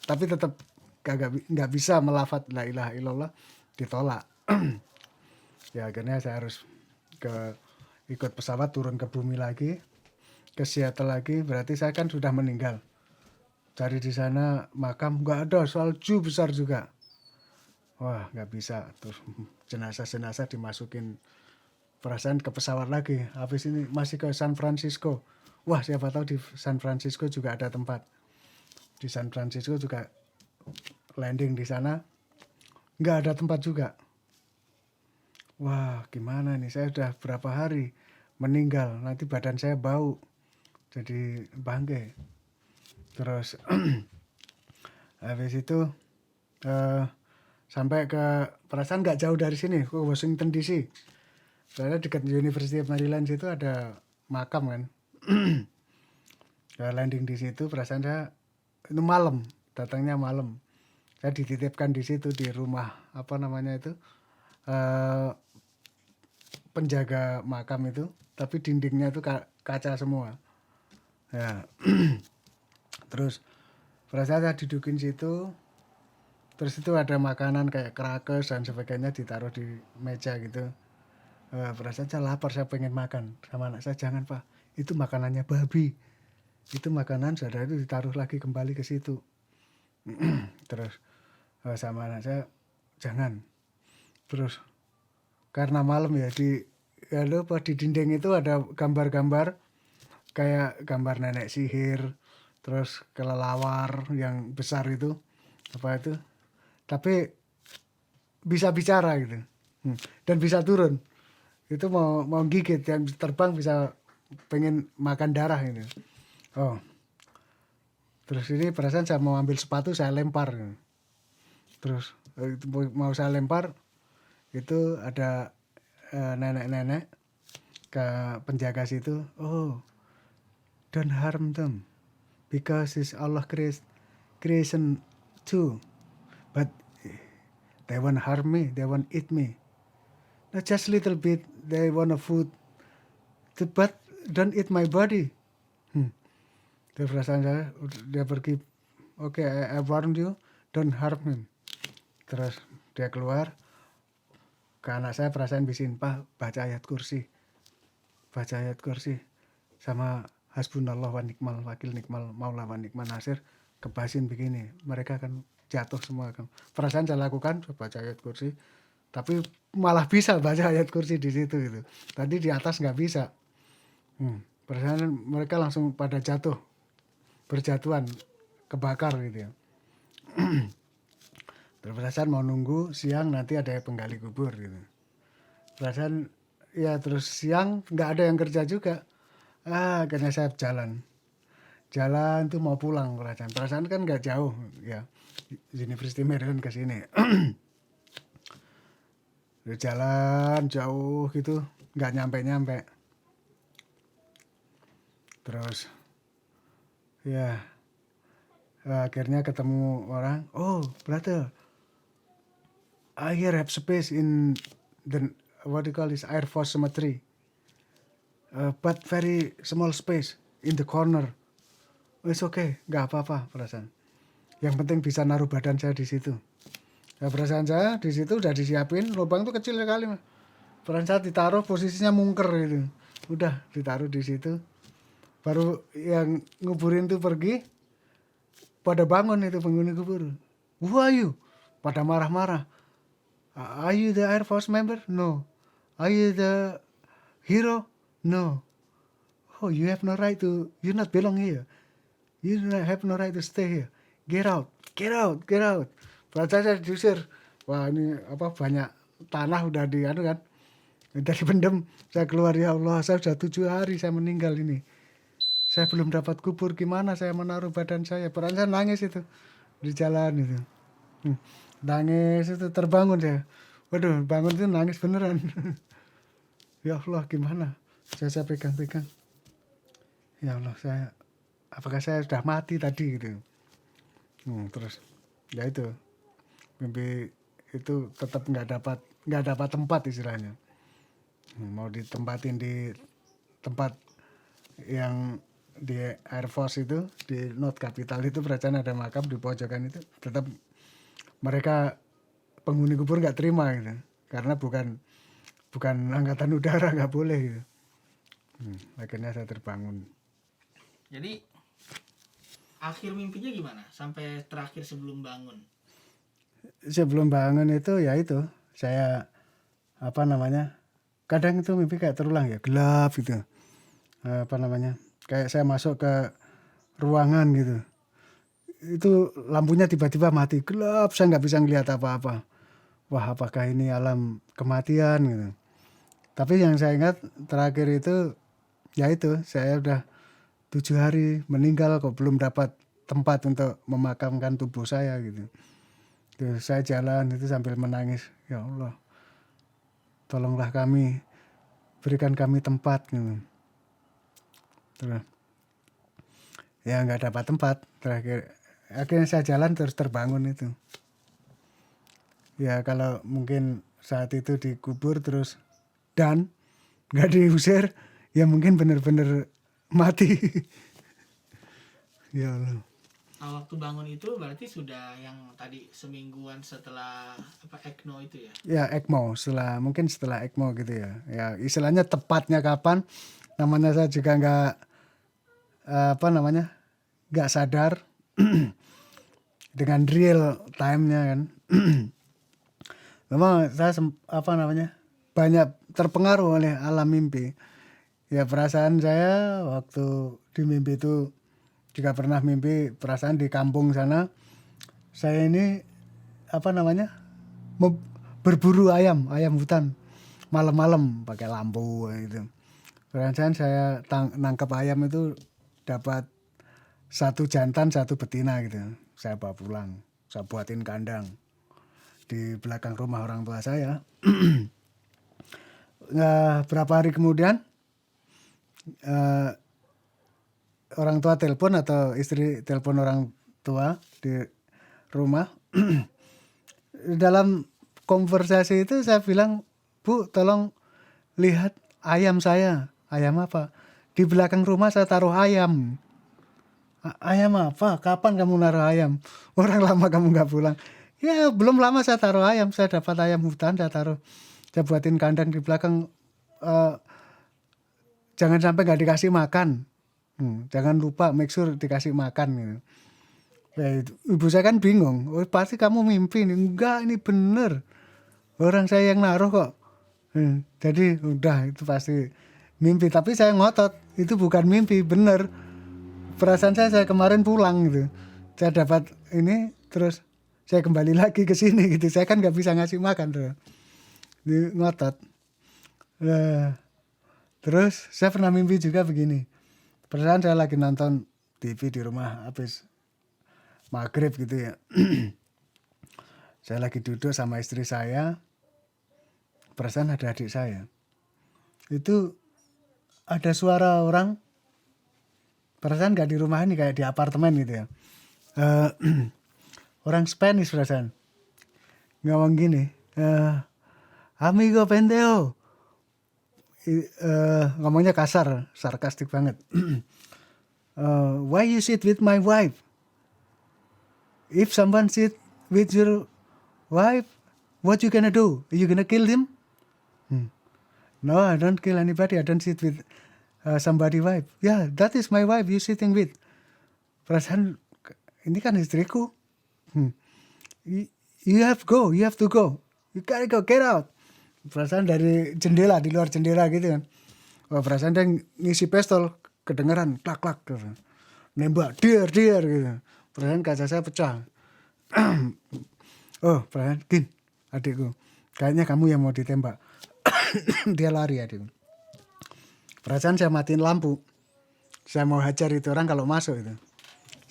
tapi tetap nggak bisa melafat la ilaha illallah, ditolak. Ya akhirnya saya harus ikut pesawat turun ke bumi lagi, ke Seattle lagi. Berarti saya kan sudah meninggal. Cari di sana makam nggak ada, salju besar juga. Wah nggak bisa. Terus jenazah dimasukin perasaan ke pesawat lagi. Habis ini masih ke San Francisco. Wah siapa tahu di San Francisco juga ada tempat. Di San Francisco juga landing di sana, nggak ada tempat juga. Wah gimana nih, saya udah berapa hari meninggal, nanti badan saya bau jadi bangke. Terus habis itu sampai ke perasaan nggak jauh dari sini, ke Washington DC. Soalnya dekat University of Maryland situ ada makam kan. Landing di situ, perasaan saya itu malam, datangnya malam. Saya dititipkan di situ di rumah apa namanya itu, penjaga makam itu, tapi dindingnya itu kaca semua. Ya. Terus perasaan saya didudukin situ. Terus itu ada makanan kayak crackers dan sebagainya ditaruh di meja gitu. Perasaan saya lapar, saya pengen makan. Sama anak saya, jangan pak, itu makanannya babi. Itu makanan saudara itu ditaruh lagi kembali ke situ. Terus sama anak saya, jangan. Terus karena malam ya di dinding itu ada gambar-gambar kayak gambar nenek sihir, terus kelelawar yang besar itu apa itu, tapi bisa bicara gitu, dan bisa turun. Itu mau gigit, yang terbang bisa pengen makan darah ini. Oh, terus ini perasaan saya mau ambil sepatu, saya lempar. Terus mau saya lempar, itu ada nenek-nenek ke penjaga situ. Oh, don't harm them because it's Allah creation too, but they want harm me, they want eat me. Not just little bit, they want a food, but don't eat my body. Itu perasaan saya, dia pergi. Oke, I warn you, don't harm him. Terus dia keluar, ke anak saya perasaan bisin, pak baca ayat kursi sama hasbunallah wa nikmal wakil, nikmal maula wa nikmal nasir, kebasin begini, mereka akan jatuh semua kan. Perasaan saya lakukan baca ayat kursi, tapi malah bisa baca ayat kursi di situ gitu. Tadi di atas nggak bisa. Perasaan mereka langsung pada jatuh, berjatuhan, kebakar gitu ya. Terus perasaan mau nunggu siang nanti ada penggali kubur gitu. Perasaan ya terus siang nggak ada yang kerja juga. Akhirnya saya jalan tuh mau pulang. Perasaan kan nggak jauh ya, University Maryland ke sini. Jalan jauh gitu, nggak nyampe. Terus ya akhirnya ketemu orang. Oh brother, I here have space in the what do you call this Air Force Cemetery, but very small space in the corner. It's okay, nggak apa-apa perasaan. Yang penting bisa naruh badan saya di situ. Ya, perasaan saya di situ udah disiapin, lubang tuh kecil sekali mah. Perasaan saya ditaruh posisinya mungker gitu. Udah ditaruh di situ. Baru yang nguburin tuh pergi, pada bangun itu penghuni kubur. Who are you? Pada marah-marah. Are you the Air Force member? No. Are you the hero? No. Oh, you have no right to, you not belong here. You have no right to stay here. Get out. Baca saya diusir. Wah ini banyak tanah udah di kan. Udah dipendem. Saya keluar, ya Allah, saya sudah 7 hari saya meninggal ini. Saya belum dapat kubur, gimana saya menaruh badan saya. Peran saya nangis itu di jalan itu. Nangis itu, terbangun saya. Waduh, bangun itu nangis beneran. Ya Allah, gimana? Saya pegang-pegang. Ya Allah, apakah saya sudah mati tadi gitu. Terus ya itu, mimpi itu tetap nggak dapat tempat istilahnya. Mau ditempatin di tempat yang di Air Force itu, di North Capital itu, perasaan ada makam di pojokan itu, tetap mereka penghuni kubur nggak terima gitu, karena bukan angkatan udara, nggak boleh gitu. Akhirnya saya terbangun. Jadi akhir mimpinya gimana sampai terakhir sebelum bangun? Sebelum bangun itu ya itu, saya kadang itu mimpi kayak terulang ya, gelap gitu. Kayak saya masuk ke ruangan gitu. Itu lampunya tiba-tiba mati, gelap, saya nggak bisa ngelihat apa-apa. Wah, apakah ini alam kematian gitu. Tapi yang saya ingat terakhir itu, ya itu, saya udah 7 hari meninggal kok belum dapat tempat untuk memakamkan tubuh saya gitu. Terus saya jalan itu sambil menangis, ya Allah, tolonglah kami, berikan kami tempat gitu. Terus ya nggak dapat tempat, akhirnya saya jalan terus terbangun itu. Ya kalau mungkin saat itu dikubur terus dan nggak diusir, ya mungkin bener-bener mati. Ya Allah. Nah, waktu bangun itu berarti sudah yang tadi semingguan setelah ECMO itu ya? Ya ECMO, mungkin setelah ECMO gitu ya. Ya istilahnya tepatnya kapan, namanya saya juga nggak sadar dengan real time-nya kan. Memang saya banyak terpengaruh oleh alam mimpi. Ya perasaan saya waktu di mimpi itu juga pernah mimpi perasaan di kampung sana. Saya ini berburu ayam hutan malam-malam pakai lampu gitu. Perasaan saya nangkap ayam itu dapat 1 jantan 1 betina gitu. Saya bawa pulang, saya buatin kandang di belakang rumah orang tua saya. Berapa hari kemudian orang tua telepon atau istri telepon orang tua di rumah. Dalam konversasi itu saya bilang, Bu, tolong lihat ayam saya. Ayam apa? Di belakang rumah saya taruh ayam. Ayam apa? Kapan kamu naruh ayam? Orang lama kamu nggak pulang. Ya belum lama saya taruh ayam. Saya dapat ayam hutan, saya buatin kandang di belakang. Jangan sampai nggak dikasih makan. Jangan lupa make sure dikasih makan gitu. Ya, ibu saya kan bingung, oh, pasti kamu mimpi nih. Enggak, ini bener, orang saya yang naruh kok. Jadi udah itu pasti mimpi, tapi saya ngotot itu bukan mimpi, bener. Perasaan saya kemarin pulang gitu, saya dapat ini, terus saya kembali lagi ke sini gitu. Saya kan nggak bisa ngasih makan tuh, ngotot. Terus saya pernah mimpi juga begini. Perasaan saya lagi nonton TV di rumah habis maghrib gitu ya. Saya lagi duduk sama istri saya. Perasaan ada adik saya. Itu ada suara orang. Perasaan gak di rumah ini, kayak di apartemen gitu ya. Orang Spanish perasaan. Ngomong gini. Amigo pendeo. Ngomongnya kasar, sarkastik banget. Why you sit with my wife? If someone sit with your wife, what you gonna do? You gonna kill him? No, I don't kill anybody. I don't sit with somebody wife. Yeah, that is my wife you sitting with. Perasaan ini kan istriku. You have to go. You gotta go, get out. Perasaan dari jendela, di luar jendela gitu kan. Oh, perasaan dia ngisi pistol, kedengeran klak-klak gitu. Nembak, dear gitu. Perasaan kaca saya pecah. Oh, perasaan, Gin, adikku. Kayaknya kamu yang mau ditembak. Dia lari adikku. Perasaan saya matiin lampu. Saya mau hajar itu orang kalau masuk itu.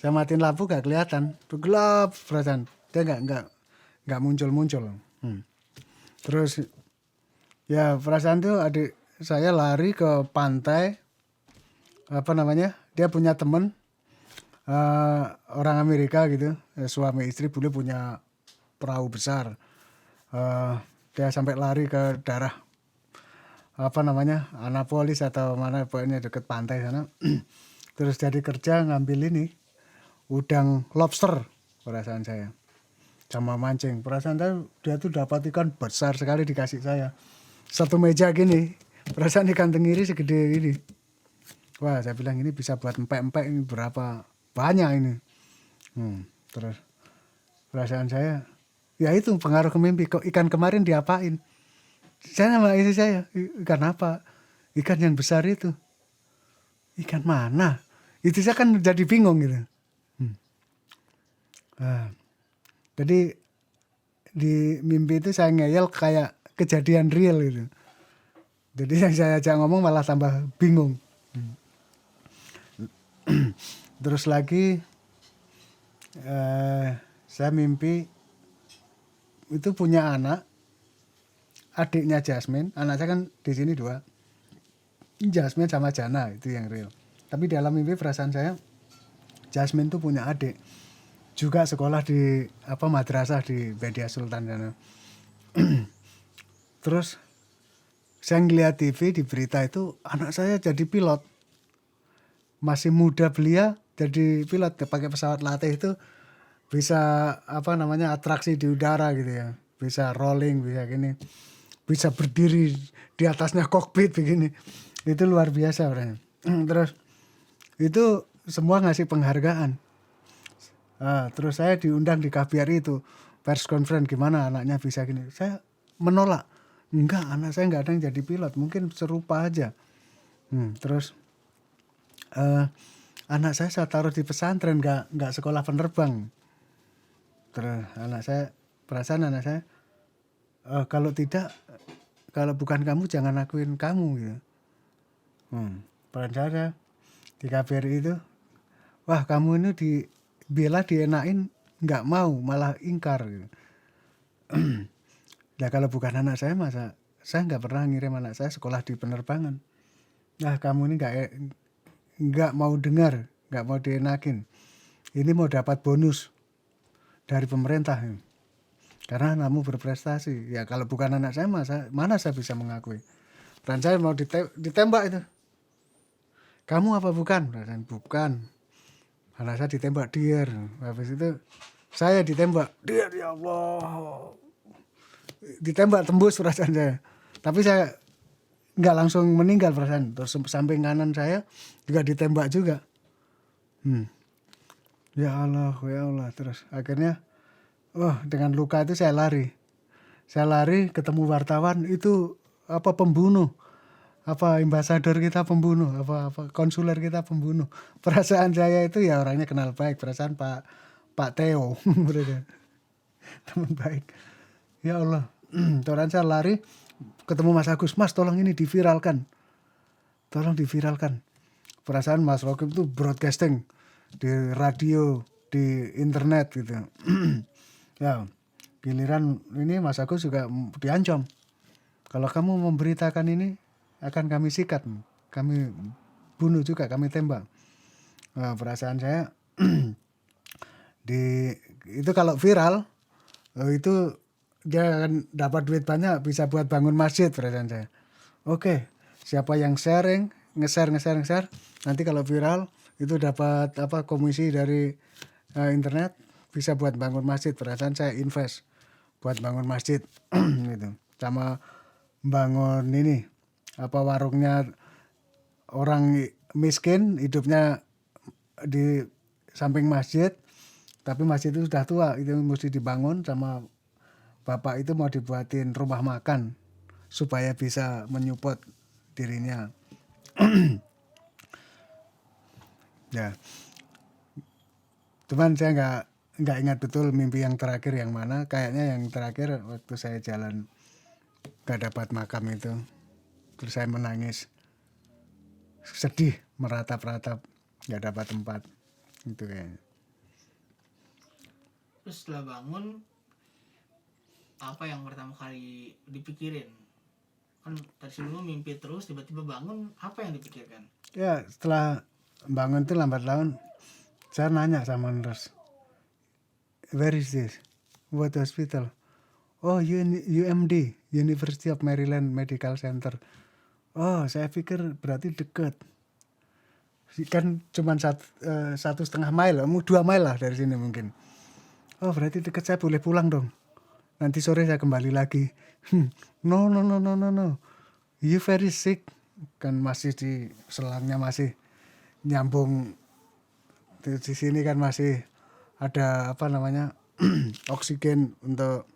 Saya matiin lampu gak kelihatan. Tuh gelap perasaan. Dia gak muncul. Terus ya perasaan tuh adik saya lari ke pantai. Dia punya temen orang Amerika gitu. Suami istri boleh punya perahu besar. Dia sampai lari ke daerah Annapolis atau mana, pokoknya deket pantai sana. Terus jadi kerja ngambil ini udang lobster perasaan saya, sama mancing. Perasaan saya dia tuh dapat ikan besar sekali dikasih saya, satu meja gini. Perasaan ikan tenggiri segede ini. Wah, saya bilang ini bisa buat empek-empek, ini berapa banyak ini. Terus perasaan saya, ya itu pengaruh ke mimpi. Kok ikan kemarin diapain? Saya sama istri saya, ikan apa? Ikan yang besar itu. Ikan mana? Itu saya kan jadi bingung gitu. Jadi di mimpi itu saya ngeyel kayak kejadian real gitu. Jadi yang saya ajak ngomong malah tambah bingung. Terus lagi saya mimpi itu punya anak, adiknya Jasmine. Anak saya kan di sini 2, Jasmine sama Jana, itu yang real. Tapi dalam mimpi perasaan saya, Jasmine tuh punya adik, juga sekolah di madrasah di Bedia Sultan sana. Terus saya ngeliat TV di berita itu, anak saya jadi pilot. Masih muda belia jadi pilot, pakai pesawat latih itu, bisa atraksi di udara gitu ya, bisa rolling, bisa gini, bisa berdiri di atasnya kokpit begini. Itu luar biasa orangnya. Terus itu semua ngasih penghargaan. Terus saya diundang di KBRI itu, press conference, gimana anaknya bisa gini. Saya menolak, enggak, anak saya enggak ada yang jadi pilot, mungkin serupa aja. Terus anak saya taruh di pesantren, enggak sekolah penerbang. Terus perasaan anak saya, kalau bukan kamu jangan akuin kamu gitu. Perasaan saya di KBRI itu, wah kamu ini dibela dienain, nggak mau, malah ingkar gitu. Nah kalau bukan anak saya, masa saya nggak pernah ngirim anak saya sekolah di penerbangan. Nah kamu ini nggak mau dengar, nggak mau dienakin. Ini mau dapat bonus dari pemerintah. Karena kamu berprestasi. Ya kalau bukan anak saya, mana saya bisa mengakui. Dan saya mau ditembak itu. Kamu apa bukan? Dan bukan. Anak saya ditembak, dear. Habis itu saya ditembak, dear, ya Allah. Ditembak tembus perasaan saya. Tapi saya nggak langsung meninggal perasaan. Terus samping kanan saya juga ditembak juga. Ya Allah, ya Allah. Terus akhirnya, dengan luka itu saya lari. Saya lari ketemu wartawan itu pembunuh, ambasador kita pembunuh, konsuler kita pembunuh. Perasaan saya itu ya orangnya kenal baik, perasaan Pak Pak Theo, mereka teman baik. Ya Allah, orang saya lari ketemu Mas Agus, Mas tolong ini diviralkan, tolong diviralkan. Perasaan Mas Rokim itu broadcasting di radio, di internet gitu. Ya, giliran ini Mas Agus juga diancam. Kalau kamu memberitakan ini akan kami sikat, kami bunuh juga, kami tembak. Nah, perasaan saya itu kalau viral itu dia akan dapat duit banyak, bisa buat bangun masjid, perasaan saya. Oke, siapa yang sharing, nge-share, nanti kalau viral itu dapat komisi dari internet, bisa buat bangun masjid. Perasaan saya invest buat bangun masjid gitu. Sama bangun ini warungnya orang miskin, hidupnya di samping masjid, tapi masjid itu sudah tua, itu mesti dibangun sama bapak itu, mau dibuatin rumah makan supaya bisa menyupport dirinya. Ya, cuman saya nggak ingat betul mimpi yang terakhir yang mana. Kayaknya yang terakhir waktu saya jalan gak dapat makam itu, terus saya menangis sedih, meratap-ratap, gak dapat tempat itu kayaknya. Terus setelah bangun, apa yang pertama kali dipikirin? Kan tadi sebelumnya mimpi terus, tiba-tiba bangun, apa yang dipikirkan? Ya setelah bangun tuh lambat laun saya nanya sama nurse, where is this, what hospital? Oh, UMD, University of Maryland Medical Center. Oh, saya pikir berarti dekat, kan cuma 1,5 mile, 2 mile lah dari sini mungkin. Oh, berarti dekat, saya boleh pulang dong, nanti sore saya kembali lagi. No, you very sick, kan masih di selangnya masih nyambung di sini, kan masih ada oksigen untuk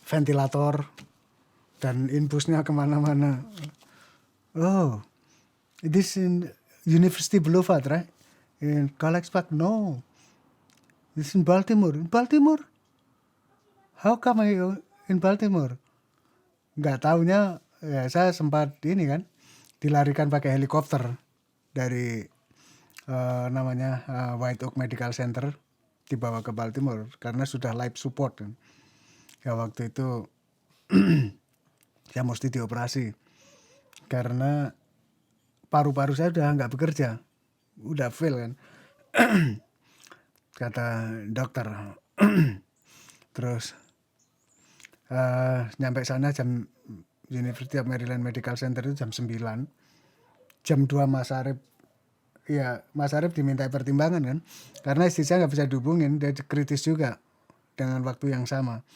ventilator dan infusnya kemana-mana. Oh, this in University Boulevard, right? In College Park? No, this in Baltimore. In Baltimore? How come I in Baltimore? Nggak taunya ya saya sempat ini kan dilarikan pakai helikopter dari White Oak Medical Center, dibawa ke Baltimore karena sudah life support kan. Ya waktu itu saya mesti dioperasi karena paru-paru saya udah nggak bekerja, udah fail kan. Kata dokter. Terus nyampe sana jam University of Maryland Medical Center itu jam 9. Jam 2 Mas Arif diminta pertimbangan kan, karena istri saya nggak bisa dihubungin, dia kritis juga dengan waktu yang sama.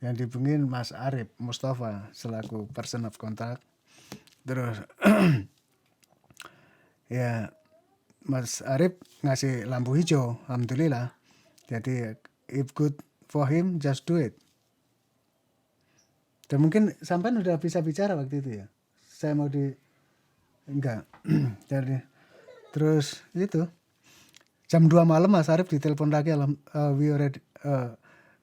Yang dihubungin Mas Arif Mustafa selaku person of contact. Terus ya Mas Arif ngasih lampu hijau, alhamdulillah. Jadi if good for him, just do it. Dan mungkin sampean udah bisa bicara waktu itu ya. Saya mau enggak. Jadi terus itu jam 2 malam Mas Arif ditelepon lagi,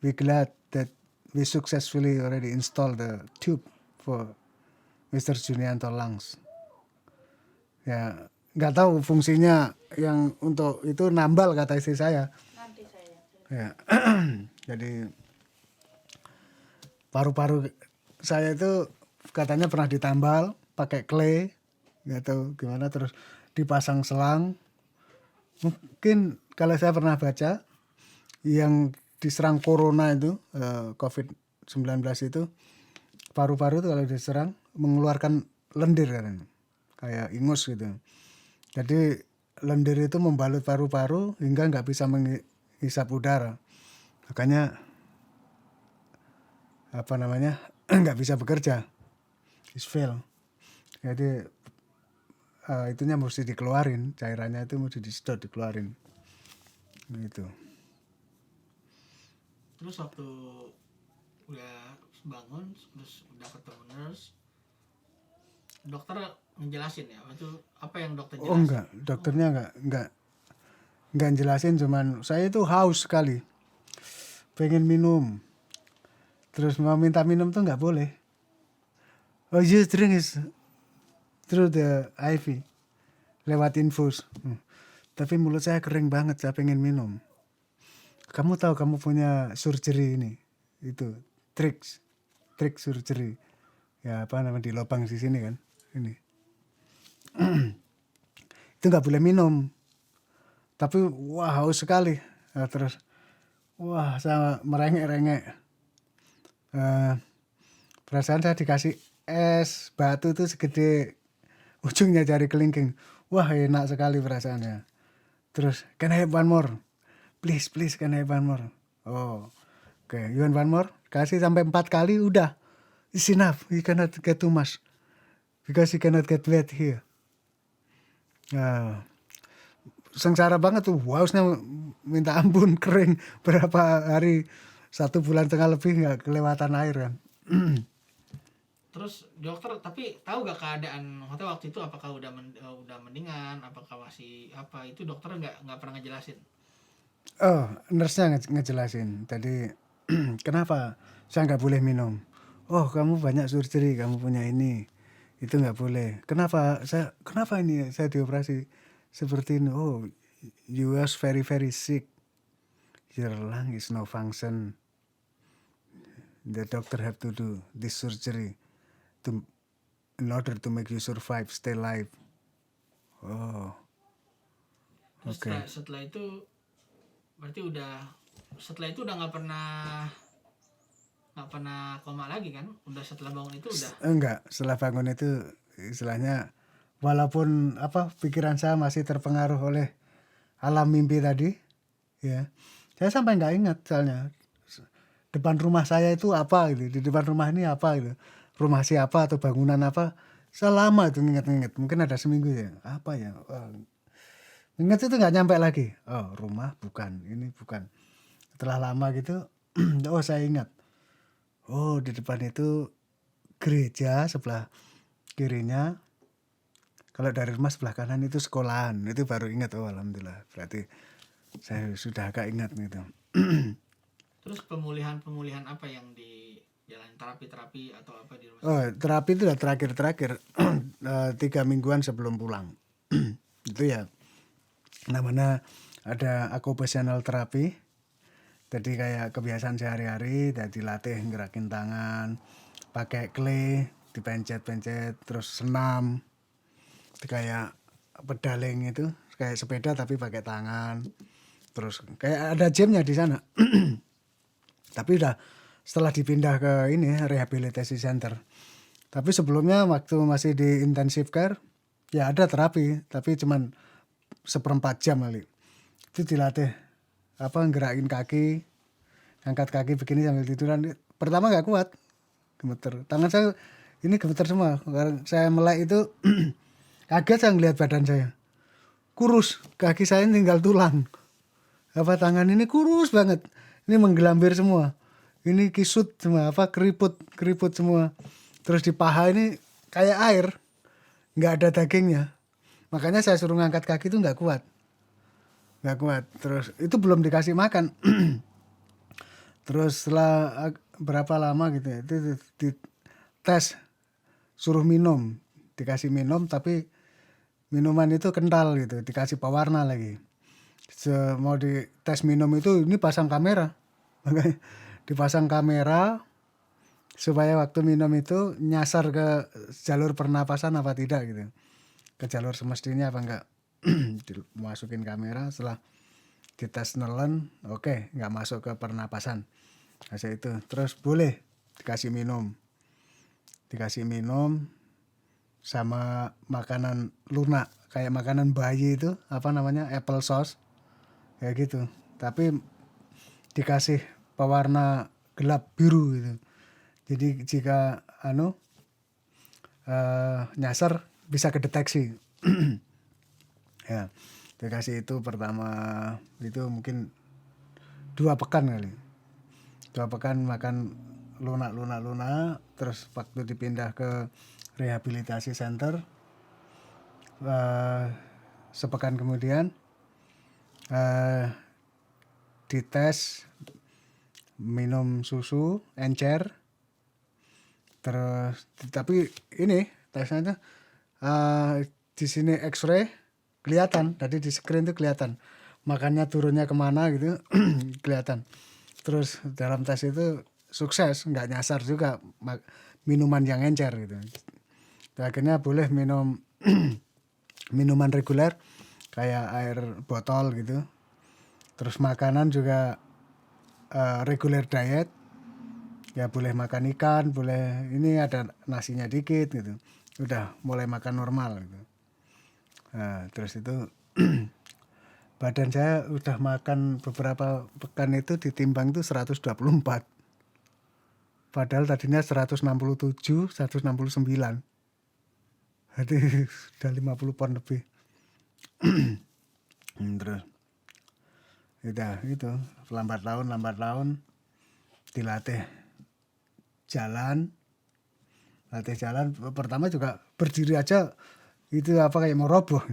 we glad that we successfully already installed the tube for Mr. Junianto lungs. Ya, nggak tahu fungsinya yang untuk itu, nambal kata istri saya. Nanti saya. Ya. Jadi paru-paru saya itu katanya pernah ditambal pakai clay, nggak tahu gimana, terus dipasang selang. Mungkin kalau saya pernah baca yang diserang corona itu, COVID-19 itu, paru-paru itu kalau diserang mengeluarkan lendir katanya, kayak ingus gitu. Jadi lendir itu membalut paru-paru hingga nggak bisa menghisap udara, makanya nggak bisa bekerja, is fail. Jadi itunya mesti dikeluarin, cairannya itu mesti disedot, dikeluarin. gitu. Terus waktu udah bangun, terus udah ketemu nurse, dokter ngejelasin ya, itu apa yang dokter Oh jelasin? enggak, dokternya enggak jelasin, cuman saya itu haus sekali, pengen minum, terus mau minta minum tuh nggak boleh. Oh you drink is through the IV, lewat infus. Tapi mulut saya kering banget, saya pengen minum. Kamu tahu kamu punya surgery ini, itu trik surgery, ya apa namanya, di lubang di sini kan, ini itu nggak boleh minum. Tapi wah haus sekali. Nah, terus wah saya merengek-rengek. Eh, Perasaan saya dikasih es batu itu segede ujungnya jari kelingking. Wah enak sekali perasaannya. Terus can I have one more? Please can I have one more? Oh oke, you want one more? Kasih sampai 4 kali udah. It's enough, you cannot get too much. Because you cannot get wet here. Nah, sengsara banget tuh, hausnya minta ampun, kering berapa hari, 1,5 bulan lebih nggak kelewatan air kan. Terus dokter tapi tahu gak keadaan hotel waktu itu, apakah udah mendingan, apakah masih apa, itu dokter nggak pernah ngejelasin? Oh, nurse-nya ngejelasin tadi kenapa saya nggak boleh minum. Oh, kamu banyak surgery, kamu punya ini, itu nggak boleh. Kenapa ini saya dioperasi seperti ini? Oh, you was very very sick. Your lung is no function. The doctor have to do this surgery to in order to make you survive, stay alive. Oh, Terus oke. setelah itu berarti setelah itu udah nggak pernah koma lagi kan? Udah setelah bangun itu udah. Enggak, setelah bangun itu istilahnya walaupun apa pikiran saya masih terpengaruh oleh alam mimpi tadi, ya. Saya sampai nggak ingat soalnya depan rumah saya itu apa gitu, di depan rumah ini apa gitu. Rumah siapa atau bangunan apa. Selama itu nginget-nginget, mungkin ada seminggu ya. Apa ya? Wah, ingat itu nggak nyampe lagi. Oh, rumah bukan, ini bukan. Setelah lama gitu, oh saya ingat. Oh, di depan itu gereja, sebelah kirinya. Kalau dari rumah sebelah kanan itu sekolahan. Itu baru ingat, oh alhamdulillah. Berarti saya sudah agak ingat gitu. Terus pemulihan apa yang di jalan, terapi atau apa di rumah Oh, sakit? terapi itu udah terakhir 3 mingguan sebelum pulang. Itu ya namanya ada occupational therapy. Jadi kayak kebiasaan sehari-hari, jadi latih gerakin tangan, pakai clay, dipencet-pencet, terus senam. Itu kayak pedaling itu, kayak sepeda tapi pakai tangan. Terus kayak ada gymnya di sana. Tapi udah setelah dipindah ke ini rehabilitasi center. Tapi sebelumnya waktu masih di intensive care ya ada terapi, tapi cuman 1/4 jam kali. Itu dilatih apa gerakin kaki, angkat kaki begini sambil tiduran. Pertama nggak kuat, gemeter. Tangan saya ini gemeter semua. Karena saya melek itu kaget saya ngelihat badan saya. Kurus, kaki saya tinggal tulang. Apa tangan ini kurus banget. Ini menggelambir semua. Ini kisut semua, apa keriput semua. Terus di paha ini kayak air, nggak ada dagingnya. Makanya saya suruh ngangkat kaki itu nggak kuat. Terus itu belum dikasih makan. Terus setelah berapa lama gitu ya, itu di tes suruh minum, dikasih minum tapi minuman itu kental gitu, dikasih pewarna lagi. Mau di tes minum itu ini pasang kamera, makanya dipasang kamera supaya waktu minum itu nyasar ke jalur pernapasan apa tidak gitu, ke jalur semestinya apa enggak. Dimasukin kamera, setelah dites nelen, oke, nggak masuk ke pernapasan. Hasil itu terus boleh dikasih minum sama makanan lunak kayak makanan bayi itu apa namanya apple sauce kayak gitu, tapi dikasih pewarna gelap biru gitu. Jadi jika nyasar bisa kedeteksi. Ya, dikasih itu pertama itu mungkin 2 pekan kali. 2 pekan makan lunak. Terus waktu dipindah ke rehabilitasi center, sepekan kemudian dites, minum susu encer. Terus tapi ini tesnya tuh di sini X-ray kelihatan, tadi di screen tuh kelihatan makannya turunnya kemana gitu kelihatan. Terus dalam tes itu sukses, nggak nyasar juga minuman yang encer gitu. Akhirnya boleh minum minuman reguler kayak air botol gitu. Terus makanan juga reguler diet, ya boleh makan ikan, boleh ini ada nasinya dikit gitu. Udah mulai makan normal gitu. Nah, terus itu badan saya udah makan beberapa pekan itu ditimbang itu 124. Padahal tadinya 167, 169. Jadi udah 50 pon lebih. Terus udah itu lambat laun dilatih jalan. Pertama juga berdiri aja itu kayak mau roboh.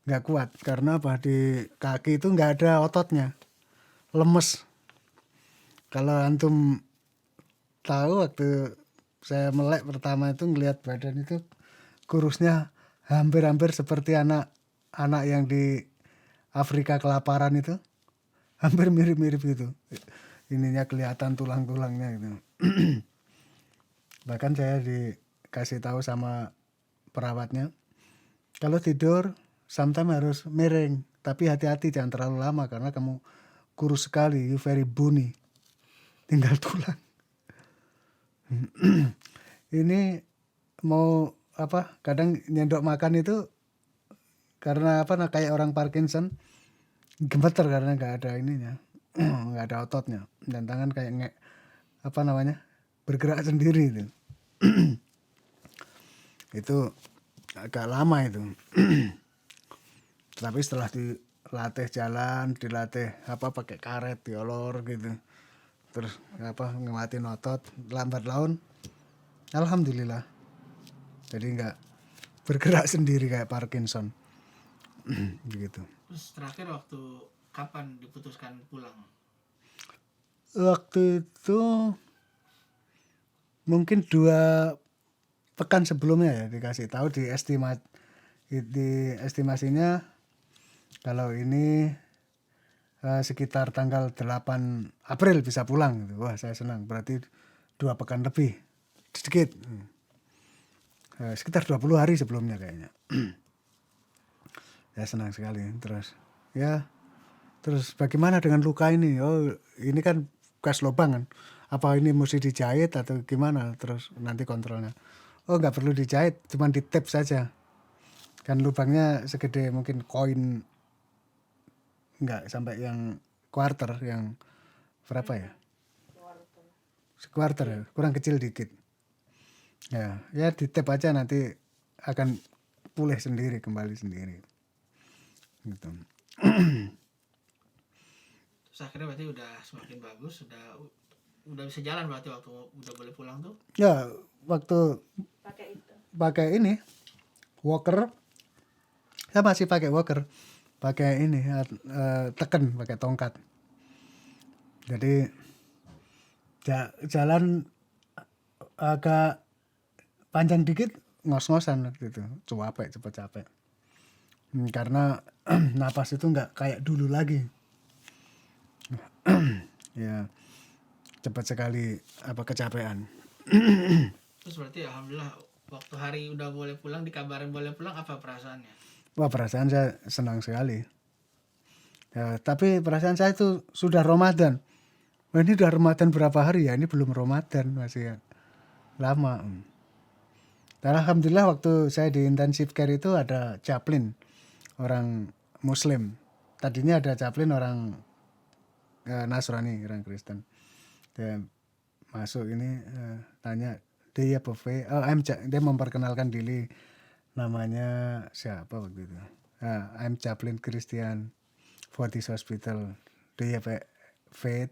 Nggak kuat karena di kaki itu nggak ada ototnya, lemes. Kalau antum tahu waktu saya melek pertama itu ngelihat badan itu kurusnya hampir seperti anak yang di Afrika kelaparan itu, hampir mirip gitu. Ininya kelihatan tulang-tulangnya gitu. Bahkan saya dikasih tahu sama perawatnya, kalau tidur sometimes harus miring, tapi hati-hati jangan terlalu lama karena kamu kurus sekali, you very bony, tinggal tulang. Ini mau kadang nyendok makan itu karena kayak orang Parkinson, gemeter karena nggak ada ininya, nggak ada ototnya, dan tangan kayak bergerak sendiri itu. Itu agak lama itu. Tapi setelah dilatih jalan, dilatih pakai karet, diolor gitu, terus nguatin otot, lambat laun alhamdulillah jadi nggak bergerak sendiri kayak Parkinson. Begitu. Terus terakhir waktu kapan diputuskan pulang? Waktu itu mungkin 2 pekan sebelumnya ya dikasih tahu di estimasinya kalau ini sekitar tanggal 8 April bisa pulang gitu. Wah, saya senang, berarti 2 pekan lebih sedikit. Sekitar 20 hari sebelumnya kayaknya. Ya senang sekali. Terus bagaimana dengan luka ini? Oh, ini kan bekas lubang kan. Apa ini mesti dijahit atau gimana? Terus nanti kontrolnya. Oh, nggak perlu dijahit, cuma ditap saja. Kan lubangnya segede mungkin koin, nggak sampai yang quarter, yang berapa ya? Sekuarter ya, kurang kecil dikit. Ya ditap aja, nanti akan pulih sendiri, kembali sendiri. Gitu. Terus akhirnya berarti udah semakin bagus, udah bisa jalan berarti waktu udah boleh pulang tuh? Ya, waktu pakai ini walker, saya masih pakai walker, pakai ini teken pakai tongkat. Jadi jalan agak panjang dikit, ngos-ngosan gitu, cepet capek. Karena napas itu nggak kayak dulu lagi. Ya cepat sekali kecapean. Terus berarti alhamdulillah waktu hari udah boleh pulang, dikabarin boleh pulang, apa perasaannya? Wah, perasaan saya senang sekali. Ya, tapi perasaan saya itu sudah Ramadan. Wah, ini udah Ramadan berapa hari ya? Ini belum Ramadan, masih lama. Dan alhamdulillah waktu saya di intensive care itu ada chaplain, orang Muslim. Tadinya ada chaplain orang Nasrani, orang Kristen. Dia masuk ini tanya, dia memperkenalkan diri, namanya siapa waktu itu. I'm chaplain Christian for this hospital. Do you have a faith,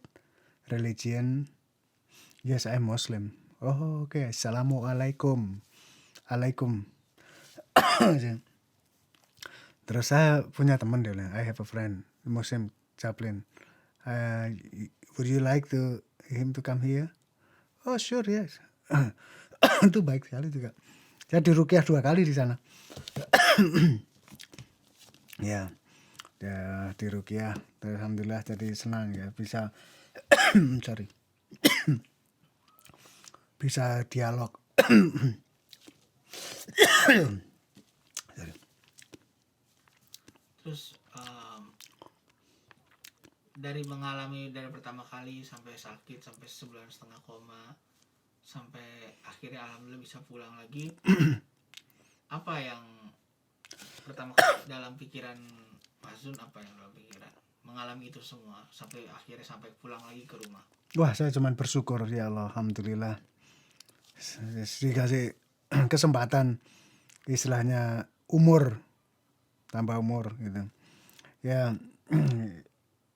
religion? Yes, I'm Muslim. Oh, okay. Assalamualaikum. Alaikum. Terus saya punya teman, dia bilang, I have a friend, Muslim chaplain. Would you like him to come here? Oh sure, yes. Itu baik sekali juga. Saya diruqyah 2 kali di sana. Ya, diruqyah. Alhamdulillah jadi senang ya, bisa sorry. Bisa dialog. Terus dari mengalami dari pertama kali sampai sakit, sampai 1,5 bulan koma, sampai akhirnya alhamdulillah bisa pulang lagi, apa yang pertama kali dalam pikiran Mas Zun, apa yang dalam pikiran mengalami itu semua sampai akhirnya sampai pulang lagi ke rumah? Wah, saya cuman bersyukur ya Allah, alhamdulillah dikasih kesempatan, istilahnya umur tambah umur gitu ya.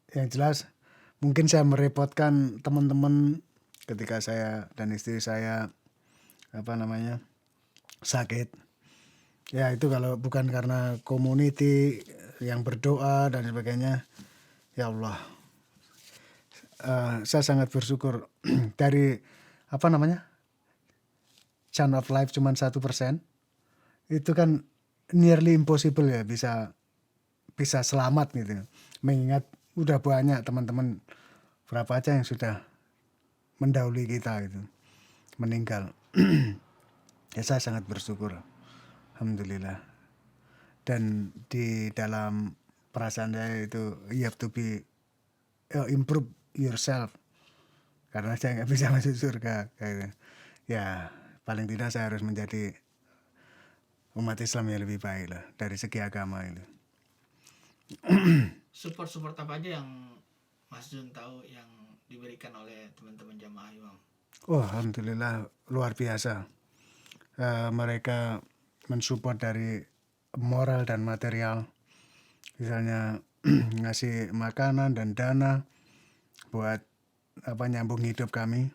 Yang jelas mungkin saya merepotkan teman-teman ketika saya dan istri saya sakit ya. Itu kalau bukan karena community yang berdoa dan sebagainya, ya Allah, saya sangat bersyukur. Dari chance of life cuma 1%, itu kan nearly impossible ya bisa selamat gitu. Mengingat udah banyak teman-teman berapa aja yang sudah mendahului kita gitu, meninggal. Ya saya sangat bersyukur, alhamdulillah. Dan di dalam perasaan saya itu, you have to be improve yourself, karena saya nggak bisa masuk surga kayak, ya paling tidak saya harus menjadi umat Islam yang lebih baik lah dari segi agama itu. Support apa aja yang Mas Zun tahu yang diberikan oleh teman-teman jamaah imam? Oh, alhamdulillah luar biasa. Mereka mensupport dari moral dan material, misalnya ngasih makanan dan dana buat nyambung hidup kami,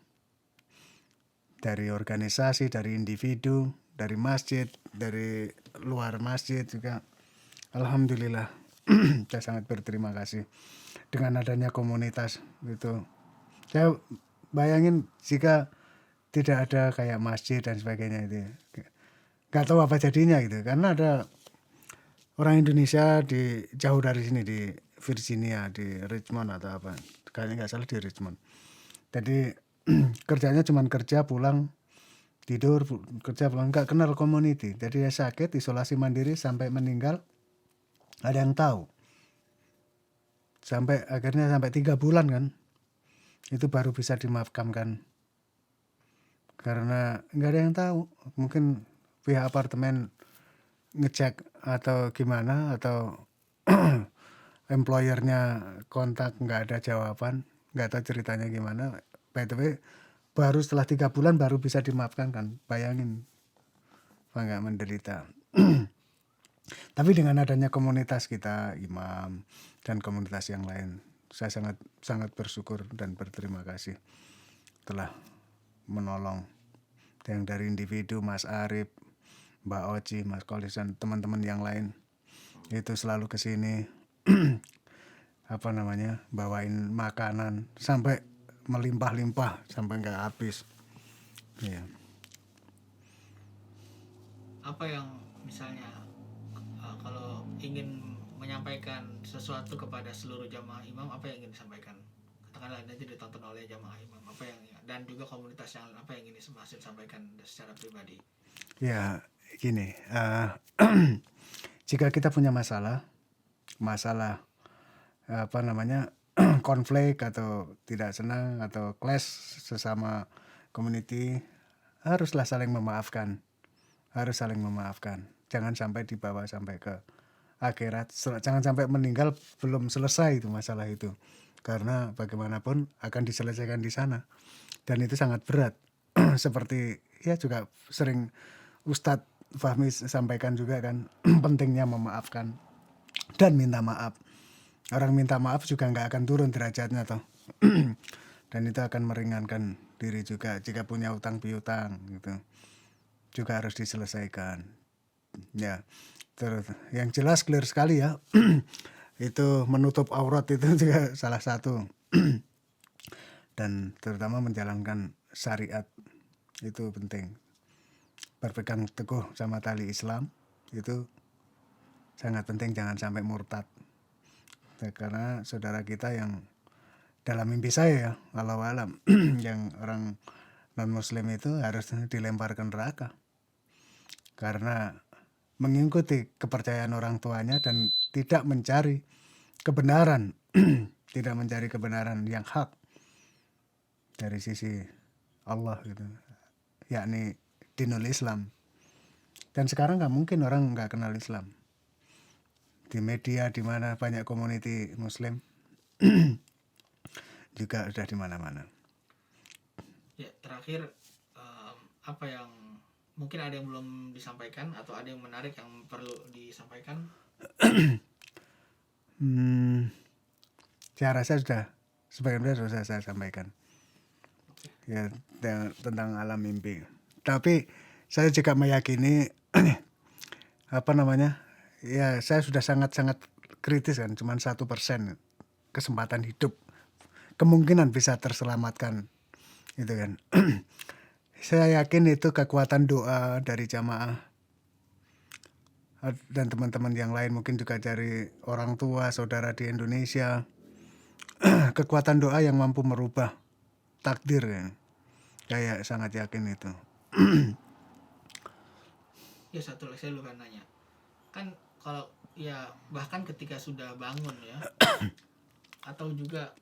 dari organisasi, dari individu, dari masjid, dari luar masjid juga. Alhamdulillah. Saya sangat berterima kasih dengan adanya komunitas itu. Saya bayangin jika tidak ada kayak masjid dan sebagainya itu, nggak tahu apa jadinya gitu. Karena ada orang Indonesia di jauh dari sini, di Virginia, di Richmond atau apa, kayaknya nggak salah di Richmond. Jadi kerjanya cuma kerja pulang tidur, kerja pulang, nggak kenal community. Jadi dia sakit isolasi mandiri sampai meninggal, ada yang tahu, sampai akhirnya sampai 3 bulan kan, itu baru bisa dimakamkan karena nggak ada yang tahu. Mungkin pihak apartemen ngecek atau gimana, atau employernya kontak, nggak ada jawaban, nggak tahu ceritanya gimana. By the way, baru setelah 3 bulan baru bisa dimaafkan kan, bayangin nggak menderita. Tapi dengan adanya komunitas kita, imam dan komunitas yang lain, saya sangat bersyukur dan berterima kasih telah menolong. Yang dari individu, Mas Arif, Mbak Oci, Mas Kolis, dan teman-teman yang lain itu selalu kesini bawain makanan sampai melimpah-limpah, sampai nggak habis. Ya. Apa yang misalnya kalau ingin menyampaikan sesuatu kepada seluruh jamaah imam, apa yang ingin disampaikan? Katakanlah nanti ditonton oleh jamaah imam, apa yang, dan juga komunitas yang lain, apa yang ingin Mas sampaikan secara pribadi? Ya gini, jika kita punya masalah konflik atau tidak senang atau clash sesama community, haruslah saling memaafkan. Jangan sampai dibawa sampai ke akhirat, jangan sampai meninggal belum selesai itu masalah itu, karena bagaimanapun akan diselesaikan di sana, dan itu sangat berat. Seperti ya juga sering Ustadz Fahmi sampaikan juga kan, pentingnya memaafkan. dan minta maaf. Orang minta maaf juga nggak akan turun derajatnya toh. Dan itu akan meringankan diri juga. Jika punya utang piutang gitu, juga harus diselesaikan. Ya, terus yang jelas clear sekali ya. Itu menutup aurat itu juga salah satu. Dan terutama menjalankan syariat itu penting. Berpegang teguh sama tali Islam itu sangat penting, jangan sampai murtad. Karena saudara kita yang dalam mimpi saya ya, walau alam, yang orang non muslim itu harus dilempar ke neraka karena mengikuti kepercayaan orang tuanya dan tidak mencari kebenaran, tidak mencari kebenaran yang hak dari sisi Allah gitu, yakni dinul Islam. Dan sekarang nggak mungkin orang nggak kenal Islam. Di media di mana banyak community Muslim juga sudah di mana-mana. Ya, terakhir apa yang mungkin ada yang belum disampaikan atau ada yang menarik yang perlu disampaikan? Saya rasa sudah sebagian besar sudah saya sampaikan ya tentang alam mimpi. Tapi saya juga meyakini apa namanya, ya saya sudah sangat-sangat kritis kan, cuma 1% kesempatan hidup kemungkinan bisa terselamatkan itu kan. Saya yakin itu kekuatan doa dari jamaah dan teman-teman yang lain, mungkin juga dari orang tua saudara di Indonesia. Kekuatan doa yang mampu merubah takdir ya. Saya sangat yakin itu. Ya, satu lagi saya lupa nanya. Kan kalau ya bahkan ketika sudah bangun ya atau juga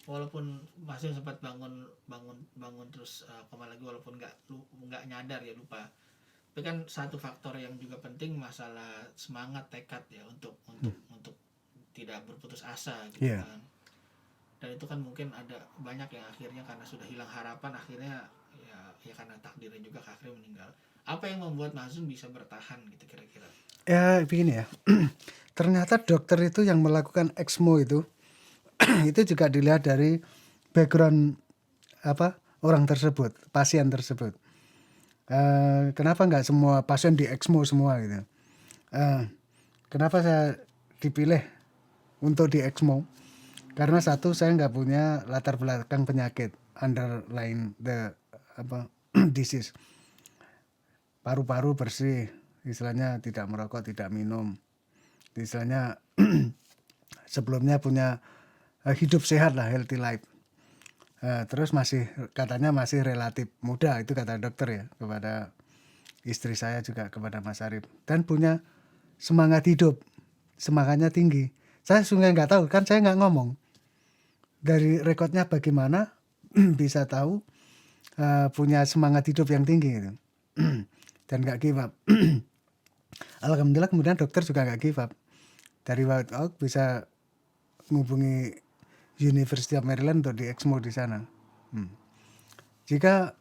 walaupun masih sempat bangun terus koma lagi walaupun nggak nyadar ya, lupa. Tapi kan satu faktor yang juga penting masalah semangat tekad ya untuk tidak berputus asa gitu kan. Dan itu kan mungkin ada banyak yang akhirnya karena sudah hilang harapan akhirnya ya karena takdirnya juga akhirnya meninggal. Apa yang membuat Mazun bisa bertahan gitu kira-kira? Ya begini ya. Ternyata dokter itu yang melakukan ECMO itu itu juga dilihat dari background orang tersebut, pasien tersebut. Kenapa nggak semua pasien di ECMO semua gitu? Kenapa saya dipilih untuk di ECMO? Karena satu, saya nggak punya latar belakang penyakit underlying the disease. Paru-paru bersih, istilahnya tidak merokok, tidak minum, istilahnya sebelumnya punya hidup sehat lah, healthy life. Terus katanya masih relatif muda, itu kata dokter ya kepada istri saya juga kepada Mas Arif, dan punya semangat hidup, semangatnya tinggi. Saya sungguh nggak tahu, kan saya nggak ngomong dari rekodnya bagaimana bisa tahu punya semangat hidup yang tinggi gitu. Dan nggak give up. Alhamdulillah kemudian dokter juga nggak give up. Dari waktu bisa menghubungi University of Maryland untuk di ECMO di sana. Jika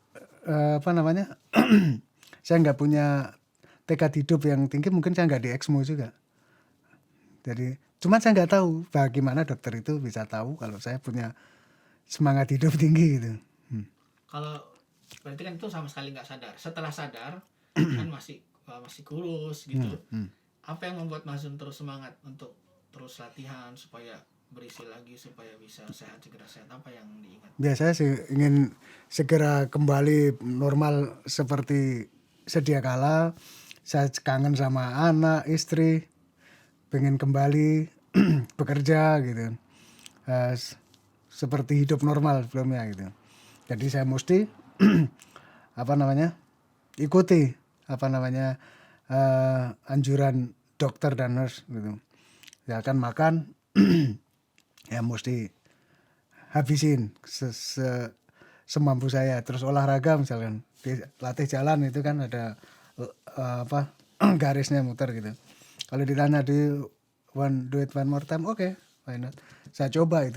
saya nggak punya tekad hidup yang tinggi, mungkin saya nggak di ECMO juga. Jadi cuman saya nggak tahu bagaimana dokter itu bisa tahu kalau saya punya semangat hidup tinggi gitu. Kalau berarti kan itu sama sekali nggak sadar. Setelah sadar kan masih kurus gitu. Apa yang membuat Mazun terus semangat untuk terus latihan supaya berisi lagi, supaya bisa segera sehat? Apa yang diingat? Biasanya sih ingin segera kembali normal seperti sedia kala. Saya kangen sama anak, istri, pengen kembali bekerja gitu. Seperti hidup normal sebelumnya gitu. Jadi saya mesti ikuti anjuran dokter dan nurse gitu. Ya kan makan ya mesti habisin semampu saya. Terus olahraga misalkan latih jalan itu kan ada garisnya muter gitu. Kalau ditanya do it one more time, okay, why not? Saya coba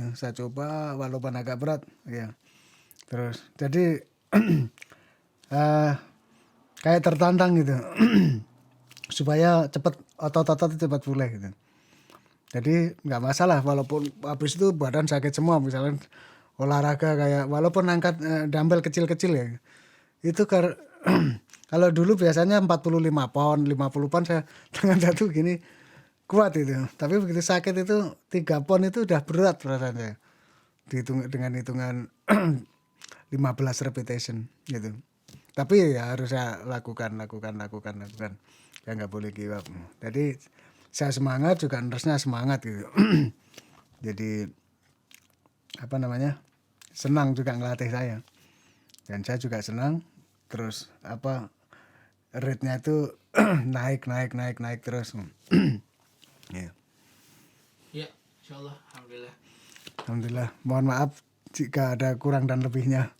walaupun agak berat ya. Terus jadi kayak tertantang gitu supaya cepat otot-otot cepat pulih gitu. Jadi nggak masalah walaupun habis itu badan sakit semua, misalnya olahraga kayak walaupun angkat dumbbell kecil-kecil ya. Itu kalau dulu biasanya 45 pound, 50 pound saya tangan satu gini kuat itu. Tapi begitu sakit itu 3 pound itu udah berat rasanya. Dihitung dengan hitungan 15 repetition gitu. Tapi ya harus saya lakukan. Ya nggak boleh give up. Jadi saya semangat juga nurse-nya semangat gitu. Jadi apa namanya? Senang juga ngelatih saya. Dan saya juga senang terus apa rate-nya itu naik terus. Ya. Ya, insyaallah, alhamdulillah. Alhamdulillah. Mohon maaf jika ada kurang dan lebihnya.